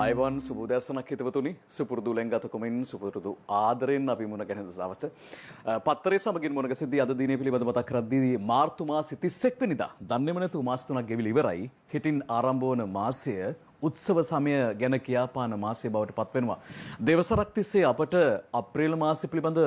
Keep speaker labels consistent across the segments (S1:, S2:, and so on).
S1: Ivan සුබෝදෑසනක් හිතවතුනි සුපුරුදු ලෙන්ගතකමින් සුපුරුදු ආදරෙන් අපි මුණ ගැහෙන දවස පත්තරේ සමගින් මුණ ගැසෙද්දී අද දිනේ පිළිබඳ මතක් කරද්දී මාර්තු මාසෙ 31 වෙනිදා දන්නේම නැතුව මාස 3ක් ගෙවිලා ඉවරයි. හිතින් ආරම්භ වන මාසය උත්සව සමය ගැන කියාපාන මාසය බවට පත් වෙනවා. දෙවසරක් තිස්සේ අපට අප්‍රේල් මාසෙ පිළිබඳ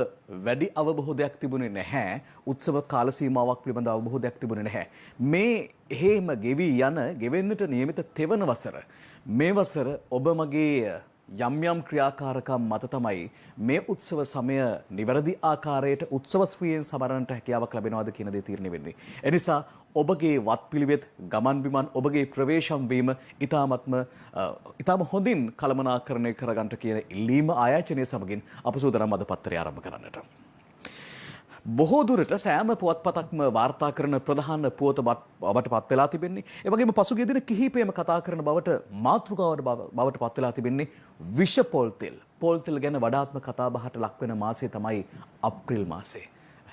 S1: වැඩි අවබෝධයක් තිබුණේ නැහැ. උත්සව කාල සීමාවක් පිළිබඳ අවබෝධයක් තිබුණේ නැහැ. මේ හේම ගෙවි යන ගෙවෙන්නට නියමිත තෙවන වසර මේ වසර ඔබ මගේ යම් යම් ක්‍රියාකාරකම් මත තමයි මේ උත්සව සමය නිවැරදි ආකාරයට උත්සව ශ්‍රීයෙන් සමරන්නට හැකියාවක් ලැබෙනවද කියන දේ තීරණය වෙන්නේ. එනිසා ඔබගේ වත්පිළිවෙත් ගමන් බිමන් ඔබගේ ප්‍රවේශම් වීම ඊටම හොඳින් කළමනාකරණය කරගන්නට කියන ඉල්ලීම ආයාචනය සමගින් අප සූදානම් අද පත්තරය ආරම්භ කරන්නට. බොහෝ දුරට සෑම පුවත්පතක්ම වාර්තා කරන ප්‍රධාන පුවත බවට පත් වෙලා තිබෙන්නේ. ඒ වගේම පසුගිය දින කිහිපයම කතා කරන බවට මාතෘකාවට බවට පත් වෙලා තිබෙන්නේ විෂ පොල් තෙල්. පොල් තෙල් ගැන වඩාත්ම කතා බහට ලක් වෙන මාසය තමයි අප්‍රේල් මාසය.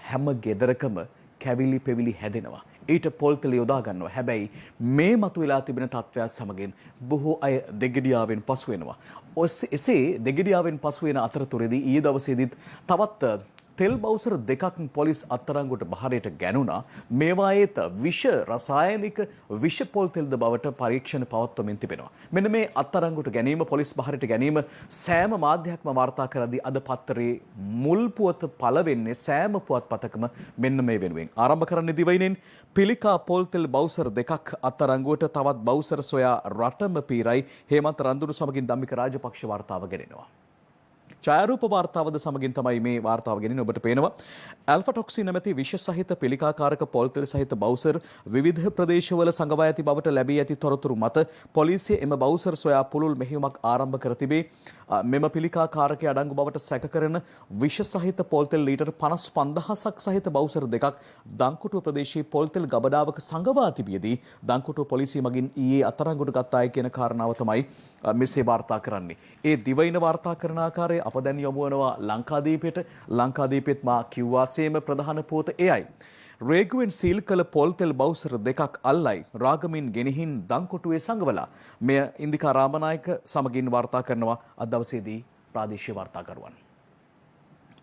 S1: හැම ගෙදරකම කැවිලි පෙවිලි හැදෙනවා. ඊට පොල් තෙල් යොදා ගන්නවා. හැබැයි මේ මතුවලා තිබෙන තත්ත්වයන් සමගින් බොහෝ අය දෙගිඩියාවෙන් පසු වෙනවා. එසේ දෙගිඩියාවෙන් පසු වෙන අතරතුරේදී ඊයේ දවසේදීත් තවත් තෙල් බවුසර දෙකක් පොලිස් අත්අඩංගුවට බහරයට ගැනුණා. මේවායේත් විෂ රසායනික විෂ පොල් තෙල්ද බවට පරීක්ෂණ පවත්වමින් තිබෙනවා. මෙන්න මේ අත්අඩංගුවට ගැනීම පොලිස් බහරයට ගැනීම සෑම මාධ්‍යයක්ම වාර්තා කරද්දී අද පත්තරේ මුල් පුවත පළ වෙන්නේ සෑම පුවත්පතකම මෙන්න මේ වෙනුවෙන්. ආරම්භ කරන්නේ දිවයිනෙන් පිළිකා පොල් තෙල් බවුසර දෙකක් අත්අඩංගුවට තවත් බවුසර සොයා රටම පීරයි. හේමන්ත රන්දුරු සමගින් ධම්මික රාජපක්ෂ වාර්තාව ගෙනෙනවා. ඡායාරූප වාර්තාවද සමගින් තමයි මේ වාර්තාව ගෙනෙන්නේ. ඔබට පේනවා ඇල්ෆාටොක්සින් නැමැති විෂ සහිත පිළිකාකාරක පොල් තෙල් සහිත බවුසර් විවිධ ප්‍රදේශවල සංගවා ඇති බවට ලැබී ඇති තොරතුරු මත පොලිසිය එම බවුසර් සොයා පුළුල් මෙහෙයුමක් ආරම්භ කර තිබේ. මෙම පිළිකාකාරකයේ අඩංගු බවට සැක කරන විෂ සහිත පොල් තෙල් ලීටර් 55000ක් සහිත බවුසර් දෙකක් දංකොටුව ප්‍රදේශයේ පොල් තෙල් ගබඩාවක සංගවා තිබියදී දංකොටුව පොලිසිය මගින් ඊයේ අත්අඩංගුවට ගත්තායි කියන කාරණාව තමයි මෙසේ වාර්තා කරන්නේ. ඒ දිවයින වාර්තා කරන ආකාරය අප දැන් යොමු වෙනවා ලංකාදීපයට. ලංකාදීපෙත් මා කිව්වාසේම ප්‍රධාන පුවත එයයි. රේගුවෙන් සීල් කළ පොල් තෙල් බවුසර දෙකක් අල්ලයි රාගමින් ගෙනihin දංකොටුවේ සංගවලා. මෙය ඉන්දිකා රාමනායක සමගින් වාර්තා කරනවා අද දවසේදී ප්‍රාදේශීය වාර්තාකරුවන්.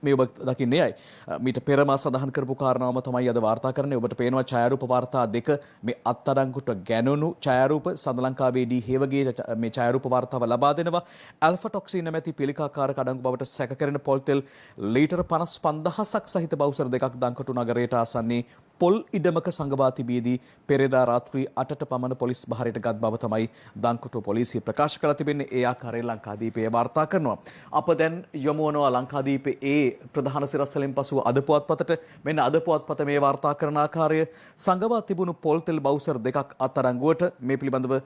S1: මේ ඔබ දකින්නේ අය මීට පෙර මා සඳහන් කරපු කාරණාවම තමයි අද වාර්තා කරන්නේ. ඔබට පේනවා ඡායාරූප වාර්තා දෙක මේ අත්අඩංගුවට ගැනුණු ඡායාරූප සඳ ලංකාවේදී හේවගේ මේ ඡායාරූප වාර්තාව ලබා දෙනවා. ඇල්ෆාටොක්සින් නැමැති පිළිකාකාරක අඩංගු බවට සැක කරන පොල් තෙල් ලීටර් 55000ක් සහිත බවුසර් දෙකක් දංකොටු නගරයට ආසන්නයේ පොල් ඉඩමක සංගවා තිබියදී පෙරේදා රාත්‍රී 8ට පමණ පොලිස් බහරයට ගත් බව තමයි දංකොටුව පොලිසිය ප්‍රකාශ කරලා තිබෙන්නේ. ඒ ආකාරයෙන් ලංකාදීපයේ වාර්තා කරනවා. අප දැන් යොමු වනවා ලංකාදීපයේ ඒ ප්‍රධාන සිරස්වලින් පසුව අද පුවත්පතට. මෙන්න අද පුවත්පත මේ වාර්තා කරන ආකාරය සංගවා තිබුණු පොල් තෙල් බවුසර් දෙකක් අත්අඩංගුවට මේ පිළිබඳව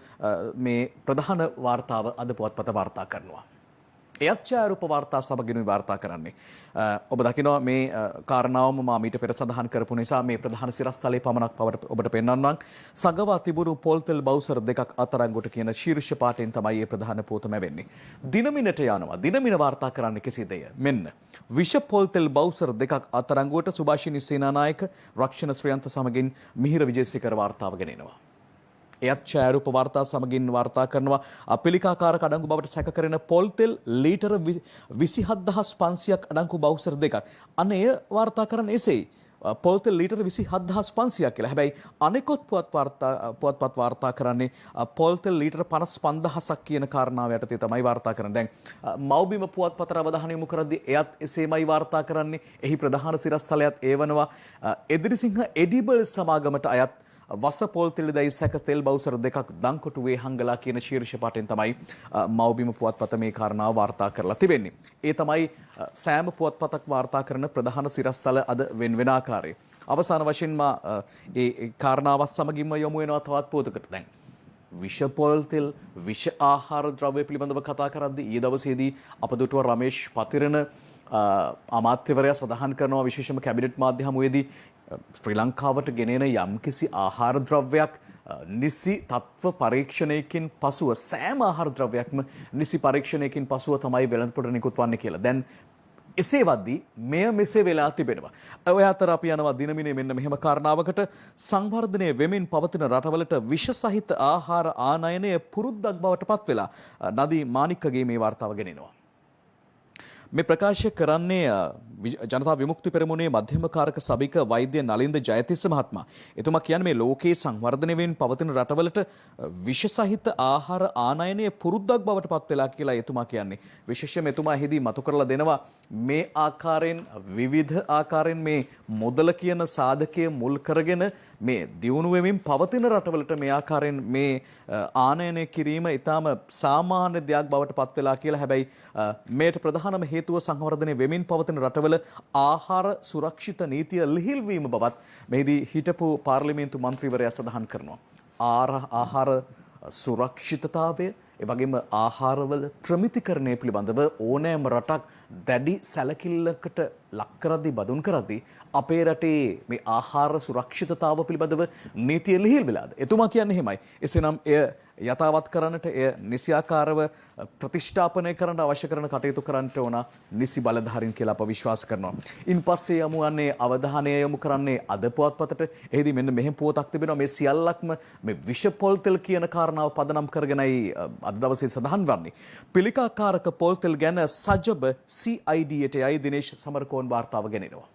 S1: මේ ප්‍රධාන වාර්තාව අද පුවත්පත වාර්තා කරනවා. එයත් ඡායාරූප වාර්තා සමගින් වාර්තා කරන්නේ. ඔබ දකිනවා මේ කාරණාවම මා මීට පෙර සඳහන් කරපු නිසා මේ ප්‍රධාන සිරස්තලයේ පමණක් ඔබට පෙන්වන්නම්. සංගවා තිබුණු පොල් තෙල් බවුසර් දෙකක් අත්අඩංගුවට කියන ශීර්ෂ පාඨයෙන් තමයි මේ ප්‍රධාන පුවතම වෙන්නේ. දිනමිනට යනවා. දිනමින වාර්තා කරන්නේ කෙසේද? මෙන්න විෂ පොල් තෙල් බවුසර් දෙකක් අත්අඩංගුවට සුභාෂිනී සේනානායක රක්ෂණ ශ්‍රියන්ත සමගින් මිහිර විජේසේකර වාර්තාව ගෙනෙනවා. එයත් ඡායාරූප වාර්තා සමගින් වාර්තා කරනවා අපිලිකාකාරක අඩංගු බවට සැක කරන පොල් තෙල් ලීටර 27500ක් අඩංගු බවුසර් දෙකක්. අනේ වාර්තා කරන එසේ පොල් තෙල් ලීටර 27500ක් කියලා. හැබැයි අනෙකුත් පුවත්පත් වාර්තා කරන්නේ පොල් තෙල් ලීටර 55000ක් කියන කාරණාව යටතේ තමයි වාර්තා කරන්නේ. දැන් මව්බිම පුවත්පතට අවධානය යොමු කරද්දී එයත් එසේමයි වාර්තා කරන්නේ. එහි ප්‍රධාන සිරස්තලයත් ඒ වනවා එදිරිසිංහ එඩිබල් සමාගමට අයත් වස පොල් තෙල්දයි සැක තෙල් බවුසර දෙකක් දංකොටුවේ හංගලා කියන ශීර්ෂ පාඨයෙන් තමයි මව්බිම පුවත්පත මේ කාරණාව වාර්තා කරලා තිබෙන්නේ. ඒ තමයි සෑම පුවත්පතක් වාර්තා කරන ප්‍රධාන සිරස්තල අද වෙන ආකාරය. අවසාන වශයෙන්ම ඒ කාරණාවත් සමගින්ම යොමු වෙනවා තවත් පුවතකට. දැන් විෂ පොල් තෙල් විෂ ආහාර ද්‍රව්‍ය පිළිබඳව කතා කරද්දී ඊයේ දවසේදී අප දුටුව රමේෂ් පතිරණ අමාත්‍යවරයා සඳහන් කරනවා විශේෂම කැබිනට් මාධ්‍ය හමුවේදී ශ්‍රී ලංකාවට ගෙනෙන යම්කිසි ආහාර ද්‍රව්‍යයක් නිසි තත්ත්ව පරීක්ෂණයකින් පසුව සෑම ආහාර ද්‍රව්‍යයක්ම නිසි පරීක්ෂණයකින් පසුව තමයි වෙළඳපොළට නිකුත් වන්නේ කියලා. දැන් එසේ වද්දී මෙය මෙසේ වෙලා තිබෙනවා. ඔය අතර අපි යනවා දිනමිනේ මෙන්න මෙහෙම කාරණාවකට සංවර්ධනය වෙමින් පවතින රටවලට විෂ සහිත ආහාර ආනයනය පුරුද්දක් බවට පත් වෙලා නදී මානික්කගේ මේ වාර්තාව ගෙනෙනවා. මේ ප්‍රකාශ කරන්නේ ජනතා විමුක්ති පෙරමුණේ මධ්‍යම කාරක සභික වෛද්‍ය නලින්ද ජයතිස්ස මහත්මයා. එතුමා කියන්නේ මේ ලෝකයේ සංවර්ධනය වෙමින් පවතින රටවලට විෂ සහිත ආහාර ආනයනය පුරුද්දක් බවට පත් වෙලා කියලා එතුමා කියන්නේ. විශේෂයෙන්ම එතුමා එහිදී මතු කරලා දෙනවා මේ ආකාරයෙන් විවිධ ආකාරයෙන් මේ මුදල කියන සාධකය මුල් කරගෙන මේ දියුණු වෙමින් පවතින රටවලට මේ ආකාරයෙන් මේ ආනයනය කිරීම ඊටාම සාමාන්‍ය දෙයක් බවට පත් වෙලා කියලා. හැබැයි මේට ප්‍රධානම හේතුව සංවර්ධනය වෙමින් පවතින රටවල ආහාර සුරක්ෂිත නීතිය ලිහිල් වීම බවත් මෙහිදී හිටපු පාර්ලිමේන්තු මන්ත්‍රීවරයා සඳහන් කරනවා. ආහාර සුරක්ෂිතතාවය එවැගේම ආහාරවල ප්‍රමිතිකරණය පිළිබඳව ඕනෑම රටක් දැඩි සැලකිල්ලකට ලක් කරද්දී බඳුන් කරද්දී අපේ රටේ මේ ආහාර සුරක්ෂිතතාව පිළිබඳව නීතිය ලිහිල් වෙලාද? එතුමා කියන්නේ එහෙමයි. එසේනම් එය යථාවත් කරන්නට එය නිසියාකාරව ප්‍රතිෂ්ඨාපනය කරන්න අවශ්‍ය කරන කටයුතු කරන්නට ඕන නිසි බලධාරීන් කියලා අප විශ්වාස කරනවා. ඉන්පස්සේ යමු යන්නේ අවධානය යොමු කරන්නේ අද පුවත්පතට. එහිදී මෙන්න මෙහෙම පුවතක් තිබෙනවා. මේ සියල්ලක්ම මේ විෂ පොල්තෙල් කියන කාරණාව පදනම් කරගෙනයි අද දවසේ සඳහන් වන්නේ. පිළිකාකාරක පොල්තෙල් ගැන සජබ CID-ට යයි දිනේෂ් සමරකෝන් වාර්තාව ගෙනෙනවා.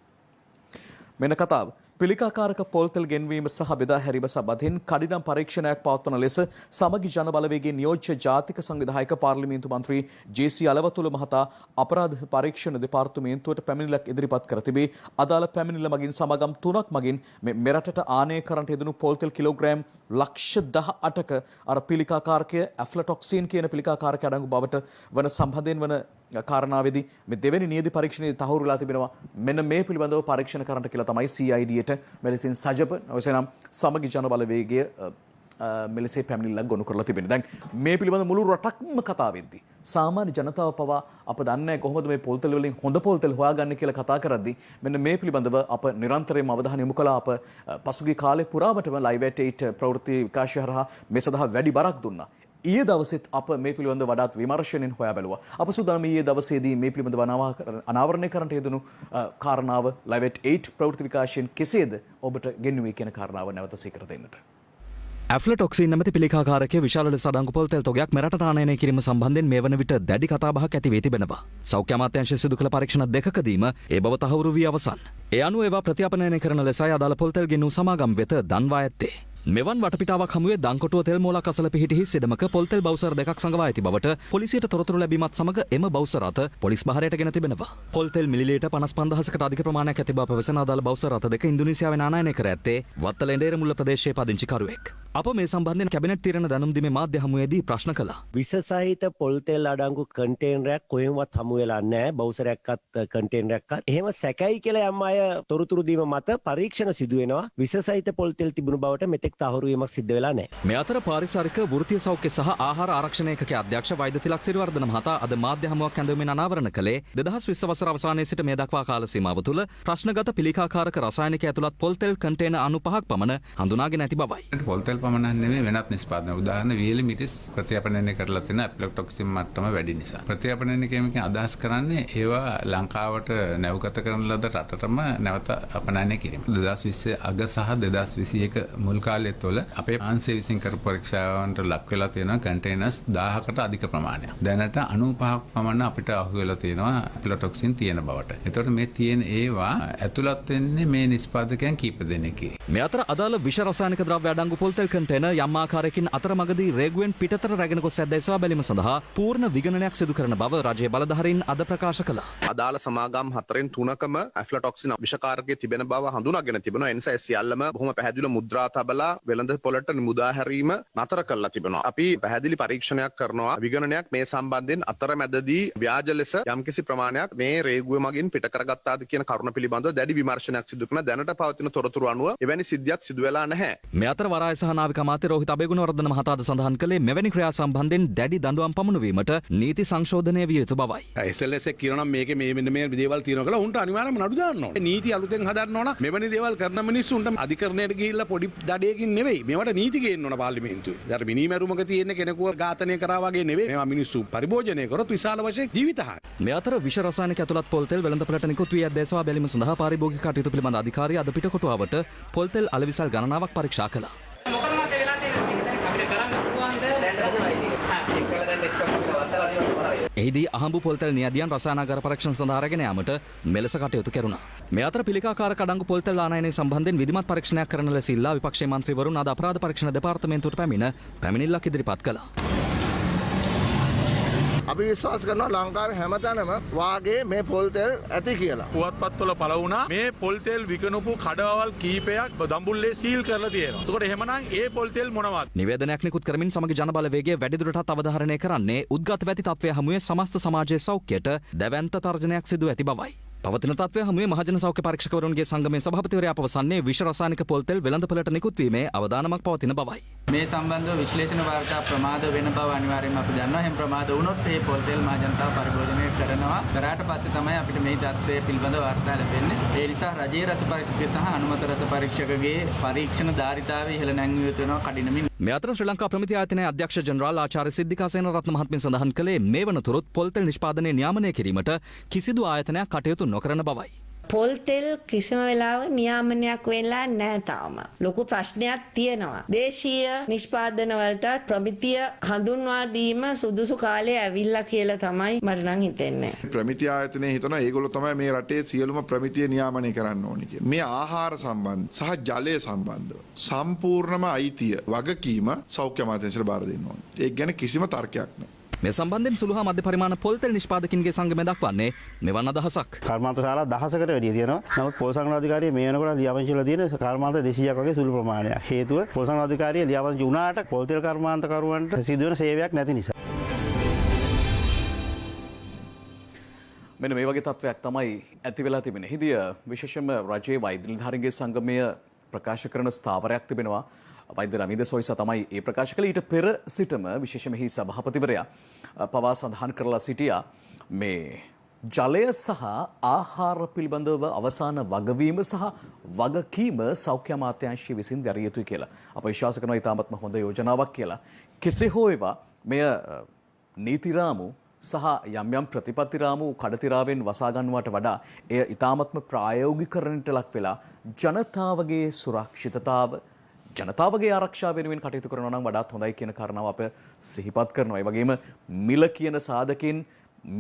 S1: මෙන්න කතාව. පිළිකාකාරක පොල්තෙල් ගෙන්වීම සහ බෙදා හැරීම සම්බන්ධයෙන් කඩිනම් පරීක්ෂණයක් පවත්වන ලෙස සමගි ජන බලවේගයේ නියෝජ්‍ය ජාතික සංවිධායක පාර්ලිමේන්තු මන්ත්‍රී ජේ.සී. අලවතුල මහතා අපරාධ පරීක්ෂණ දෙපාර්තමේන්තුවට පැමිණිල්ලක් ඉදිරිපත් කර තිබේ. අදාළ පැමිණිල්ල මගින් සමගම් 3ක් මගින් මෙරටට ආනය කරන්නට යෙදුණු පොල්තෙල් කිලෝග්‍රෑම් ලක්ෂ 18ක අර පිළිකාකාරකය ඇෆ්ලටොක්සින් කියන පිළිකාකාරකය අඩංගු බවට වන සම්බන්ධයෙන් වන කාරණාවේදී මේ දෙවෙනි නියති පරීක්ෂණයේ තහවුරු වෙලා තිබෙනවා. මෙන්න මේ පිළිබඳව පරීක්ෂණ කරන්නට කියලා තමයි CID-ට මෙලෙසින් සජබ ඔසේනම් සමගි ජන බලවේගය මෙලෙසේ පැමිණිල්ලක් ගොනු කරලා තිබෙනවා. දැන් මේ පිළිබඳ මුළු රටක්ම කතා වෙද්දී සාමාන්‍ය ජනතාව පවා අප දන්නේ කොහොමද මේ පොල්තෙල් වලින් හොඳ පොල්තෙල් හොයාගන්නේ කියලා කතා කරද්දී මෙන්න මේ පිළිබඳව අප නිරන්තරයෙන්ම අවධානය යොමු කළා. අප පසුගිය කාලේ පුරාවටම Live at 8 ප්‍රවෘත්ති විකාශය හරහා මේ සඳහා වැඩි බරක් දුන්නා. ඊයේ දවසෙත් අප මේ පිළිබඳව වඩාත් විමර්ශනයෙන් හොයා බැලුවා. අප සූදානම් ඊයේ දවසේදී මේ පිළිබඳව අනාවරණය කරන්නට යෙදුණු කාරණාව Live at 8 ප්‍රවෘත්ති විකාශයෙන් කෙසේද ඔබට ගෙන්වුවේ කියන කාරණාව නැවත සීකර දෙන්නට.
S2: ඇෆ්ලටොක්සින් නැමැති පිළිකාකාරකයේ විශාල ලෙස අඩංගු පොල්තෙල් තොගයක් මෙරටට ආනයනය කිරීම සම්බන්ධයෙන් මේ වන විට දැඩි කතාබහක් ඇති වී තිබෙනවා. සෞඛ්‍ය අමාත්‍යාංශය සිදු කළ පරීක්ෂණ දෙකකදීම ඒ බව තහවුරු වී අවසන්. ඒ අනුව ඒවා ප්‍රතිඅපනයනය කරන ලෙසයි අදාළ පොල්තෙල් ගෙන්වූ සමාගම් වෙත දන්වා ඇත්තේ. මෙවන් වටපිටාවක් හමුවේ දංකොටුව තෙල් මෝලක් අසල පිහිටි සිඩමක පොල්තෙල් බවුසර් දෙකක් සංගවා ඇති බවට පොලිසියට තොරතුරු ලැබීමත් සමග එම බවුසර් අත පොලිස් බහරයට ගෙන තිබෙනවා. පොල්තෙල් මිලිලීටර් 55000කට අධික ප්‍රමාණයක් ඇති බව පැවසෙන අදාළ බවුසර් අත දෙක ඉන්දුනීසියාවෙන් ආනයනය කර ඇත්තේ වත්තල එඬේරමුල්ල ප්‍රදේශයේ පදිංචිකරුවෙක්. අප මේ සම්බන්ධයෙන් කැබිනට් තීරණ දැනුම් දීමේ මාධ්‍ය හමුවේදී ප්‍රශ්න කළා.
S3: විස සහිත පොල්තෙල් අඩංගු කන්ටේනරයක් කොහෙන්වත් හමු වෙලා නැහැ. බවුසරයක්වත් කන්ටේනරයක්වත්. එහෙම සැකයි කියලා යම් අය තොරතුරු දීම මත පරීක්ෂණ සිදු වෙනවා. විස සහිත පොල්තෙල් තිබුණු බවට මෙතෙක් තහවුරු වීමක් සිද්ධ වෙලා නැහැ.
S2: මේ අතර පාරිසරික වෘත්තීය සෞඛ්‍ය සහ ආහාර ආරක්ෂණ ඒකකයේ අධ්‍යක්ෂ වෛද්‍ය තිලක් සිරිවර්ධන මහතා අද මාධ්‍ය හමුවක් ඇඳුමින් අනාවරණ කළේ 2020 වසර අවසානයේ සිට මේ දක්වා කාල සීමාව තුළ ප්‍රශ්නගත පිළිකාකාරක රසායනික ඇතුළත් පොල්තෙල් කන්ටේනර් 95ක් පමණ හඳුනාගෙන ඇති බවයි.
S4: පොල්තෙල් පමණක් නෙමෙයි වෙනත් නිෂ්පාදන උදාහරණ වියලි මිරිස් ප්‍රතිඅපනයනය කරලා තියෙන ඇෆ්ලටොක්සින් මට්ටම වැඩි නිසා. ප්‍රතිඅපනයනය කියමින් අදහස් කරන්නේ ඒවා ලංකාවට නැවගත කරන ලද රටටම නැවත අපනයනය කිරීම. 2020 අග සහ 2021 මුල් කාලය තුළ අපේ ආංශය විසින් කරපු පරීක්ෂාවන්ට ලක් වෙලා තියෙනවා කන්ටේනර්ස් 1000කට අධික ප්‍රමාණයක්. දැනට 95ක් පමණ අපිට අහු වෙලා තියෙනවා ඇෆ්ලටොක්සින් තියෙන බවට. එතකොට මේ තියෙන ඒවා ඇතුළත් වෙන්නේ මේ නිෂ්පාදකයන් කීප දෙනෙක්ගේ.
S2: මේ අතර අදාළ විෂ රසායනික ද්‍රව්‍ය අඩංගු පොල්තෙල් කන්ටේනර් යම් ආකාරයකින් අතරමඟදී රේගුවෙන් පිටතට රැගෙන ගොස් ඇද්දැයි සොයා බැලීම සඳහා පූර්ණ විගණනයක් සිදු කරන බව රජයේ බලධාරීන් අද ප්‍රකාශ කළා.
S5: අදාළ සමාගම් 4න් 3කම ඇෆ්ලටොක්සින් විෂකාරකයේ තිබෙන බව හඳුනාගෙන තිබෙනවා. ඒ නිසා සියල්ලම බොහොම පැහැදිලිව මුද්‍රා තබලා වෙළඳ පොළට මුදා හැරීම නතර කරලා තිබෙනවා. අපි පැහැදිලි පරීක්ෂණයක් කරනවා. විගණනයක් මේ සම්බන්ධයෙන් අතරමැදදී ව්‍යාජ ලෙස යම්කිසි ප්‍රමාණයක් මේ රේගුව මගින් පිට කරගත්තාද කියන කරුණ පිළිබඳව දැඩි විමර්ශනයක් සිදු කරන දැනට පවතින තොරතුරු අනුව එවැනි සිද්ධියක් සිදු වෙලා නැහැ.
S2: මේ අතර වරාය සහ නාවික අමාත්‍ය රෝහිත අබේගුණවර්ධන මහතාද සඳහන් කළේ මෙවැනි ක්‍රියා සම්බන්ධයෙන් දැඩි දඬුවම් පමුණුවීමට නීති සංශෝධනය විය යුතු බවයි.
S6: SLS එක කියනවා මේකේ මේ මෙන්න මේ දේවල් තියෙනවා කියලා උන්ට අනිවාර්යයෙන්ම නඩු දාන්න ඕනේ. නීති අලුතෙන් හදන්න ඕන. මෙවැනි දේවල් කරන මිනිස්සුන්ට අධිකරණයට ගිහිල්ලා පොඩි දඩයකින් නෙවෙයි. මේවට නීති ගේන්න ඕන පාර්ලිමේන්තුවේ. දැන් මිනිමරුමක තියෙන කෙනෙකුව ඝාතනය කරා වගේ නෙවෙයි. මේවා මිනිස්සු පරිභෝජනය කරොත් විශාල වශයෙන් ජීවිතහානි.
S2: මේ අතර විෂ රසායනික ඇතුළත් පොල් තෙල් වෙළඳපළට නිකුත් වී ඇද්දේසවා බැලීම සඳහා පාරිභෝගික කටයුතු පිළිබඳ අධිකාරිය අද පිටකොටුවට පොල් තෙල් අලවිසල් ගණනාවක් පරීක්ෂා කළා. එහිදී අහඹු පොල්තෙල් නියදියන් රසායනාගාර පරීක්ෂණ සඳහා රැගෙන යාමට මෙලෙස කටයුතු කෙරුණා. මේ අතර පිළිකාකාරක අඩංගු පොල්තෙල් ආනයනය සම්බන්ධයෙන් විධිමත් පරීක්ෂණයක් කරන ලෙස ඉල්ලා විපක්ෂයේ මන්ත්‍රීවරුන් අද අපරාධ පරීක්ෂණ දෙපාර්තමේන්තුවට පැමිණිල්ලක් ඉදිරිපත් කළා.
S7: අපි විශ්වාස කරනවා ලංකාවේ හැමතැනම වාගේ මේ පොල් තෙල් ඇති කියලා.
S8: පුවත්පත්වල පළ වුණා මේ පොල් තෙල් විකනපු කඩවවල් කීපයක් දඹුල්ලේ සීල් කරලා තියෙනවා. එතකොට එහෙමනම් ඒ පොල් තෙල් මොනවද?
S2: නිවේදනයක් නිකුත් කරමින් සමග ජනබලවේගය වැඩිදුරටත් අවධාරණය කරන්නේ උද්ගත වැති තත්ත්වය හමුවේ සමස්ත සමාජයේ සෞඛ්‍යයට දැවැන්ත තර්ජනයක් සිදු ඇති බවයි. පවතින තත්ත්වය හමුවේ මහජන සෞඛ්‍ය පරීක්ෂකවරුන්ගේ සංගමේ සභාපතිවරයා පවසන්නේ විෂ රසායනික පොල් තෙල් වෙළඳපළට නිකුත් වීමේ අවදානමක් පවතින බවයි.
S9: මේ සම්බන්ධව විශ්ලේෂණ වාර්තා ප්‍රමාද වෙන බව අනිවාර්යයෙන්ම අපි දන්නවා. එහෙම ප්‍රමාද වුණොත් මේ පොල් තෙල් මහ ජනතාව පරිභෝජනය කරනවා. කරාට පස්සේ තමයි අපිට මේ තත්ත්වය පිළිබඳව වාර්තා ලැබෙන්නේ. ඒ නිසා රජයේ රස පරීක්ෂක සහ අනුමත රස පරීක්ෂකගේ පරීක්ෂණ ධාරිතාවය ඉහළ නැංවී යුතු වෙනවා කඩිනමින්.
S2: මේ අතර ශ්‍රී ලංකා ප්‍රමිති ආයතනයේ අධ්‍යක්ෂ ජනරාල් ආචාර්ය සිද්ධිකා සේනරත්න මහත්මිය සඳහන් කළේ මේ වනතුරුත් පොල් තෙල් නිෂ්පාදනය නියාමනය කිරීමට කිසිදු ආයතනයක් කටයුතු නොකරන බවයි.
S10: පොල් තෙල් කිසිම වෙලාවක නියාමනයක් වෙලා නැහැ තාම. ලොකු ප්‍රශ්නයක් තියෙනවා. දේශීය නිෂ්පාදන වලට ප්‍රමිතිය හඳුන්වා දීම සුදුසු කාලේ ඇවිල්ලා කියලා තමයි මට නම් හිතෙන්නේ.
S11: ප්‍රමිතිය ආයතනයේ හිතනවා ඒගොල්ලෝ තමයි මේ රටේ සියලුම ප්‍රමිතිය නියාමනය කරන්න ඕනි කියලා. මේ ආහාර සම්බන්ධ සහ ජලය සම්බන්ධව සම්පූර්ණම අයිතිය වගකීම සෞඛ්‍ය අමාත්‍යාංශයට බාර දෙන්න ඕනේ. ඒක ගැන කිසිම තර්කයක් නැහැ.
S2: මේ සම්බන්ධයෙන් සුළු හා මධ්‍ය පරිමාණ පොල් තෙල් නිෂ්පාදකින්ගේ සංගමය දක්වන්නේ මෙවන් අදහසක්.
S7: කර්මාන්තශාලා 1000කට වැඩිය තියෙනවා. නමුත් පොල් සංග්‍රහාධිකාරිය මේ වෙනකොට ලියාපදිංචි වල තියෙන කර්මාන්ත 200ක් වගේ සුළු ප්‍රමාණයක්. හේතුව පොල් සංග්‍රහාධිකාරිය ලියාපදිංචි වුණාට පොල් තෙල් කර්මාන්තකරුවන්ට සිදුවෙන සේවයක් නැති නිසා.
S1: මෙන්න මේ වගේ තත්ත්වයක් තමයි ඇති වෙලා තිබෙන්නේ. හිදිය විශේෂයෙන්ම රජයේ වෛද්‍ය නිලධාරීන්ගේ සංගමය ප්‍රකාශ කරන ස්ථාවරයක් තිබෙනවා. වෛද්‍ය රමිද සොයිසා තමයි ඒ ප්‍රකාශ කළේ. ඊට පෙර සිටම විශේෂයෙන්ම හි සභාපතිවරයා පවා සඳහන් කරලා සිටියා මේ ජලය සහ ආහාර පිළිබඳව අවසාන වගවීම සහ වගකීම සෞඛ්‍ය අමාත්‍යාංශය විසින් දැරිය යුතුයි කියලා. අප විශ්වාස කරනවා ඉතාමත්ම හොඳ යෝජනාවක් කියලා. කෙසේ හෝ ඒවා මෙය නීති රාමු සහ යම් යම් ප්‍රතිපත්ති රාමු කඩතිරාවෙන් වසා ගන්නවට වඩා එය ඉතාමත්ම ප්‍රායෝගිකකරණයට ලක් වෙලා ජනතාවගේ සුරක්ෂිතතාව ජනතාවගේ ආරක්ෂාව වෙනුවෙන් කටයුතු කරනවා නම් වඩාත් හොඳයි කියන කාරණාව අප සිහිපත් කරනවා. ඒ වගේම මිල කියන සාධකෙන්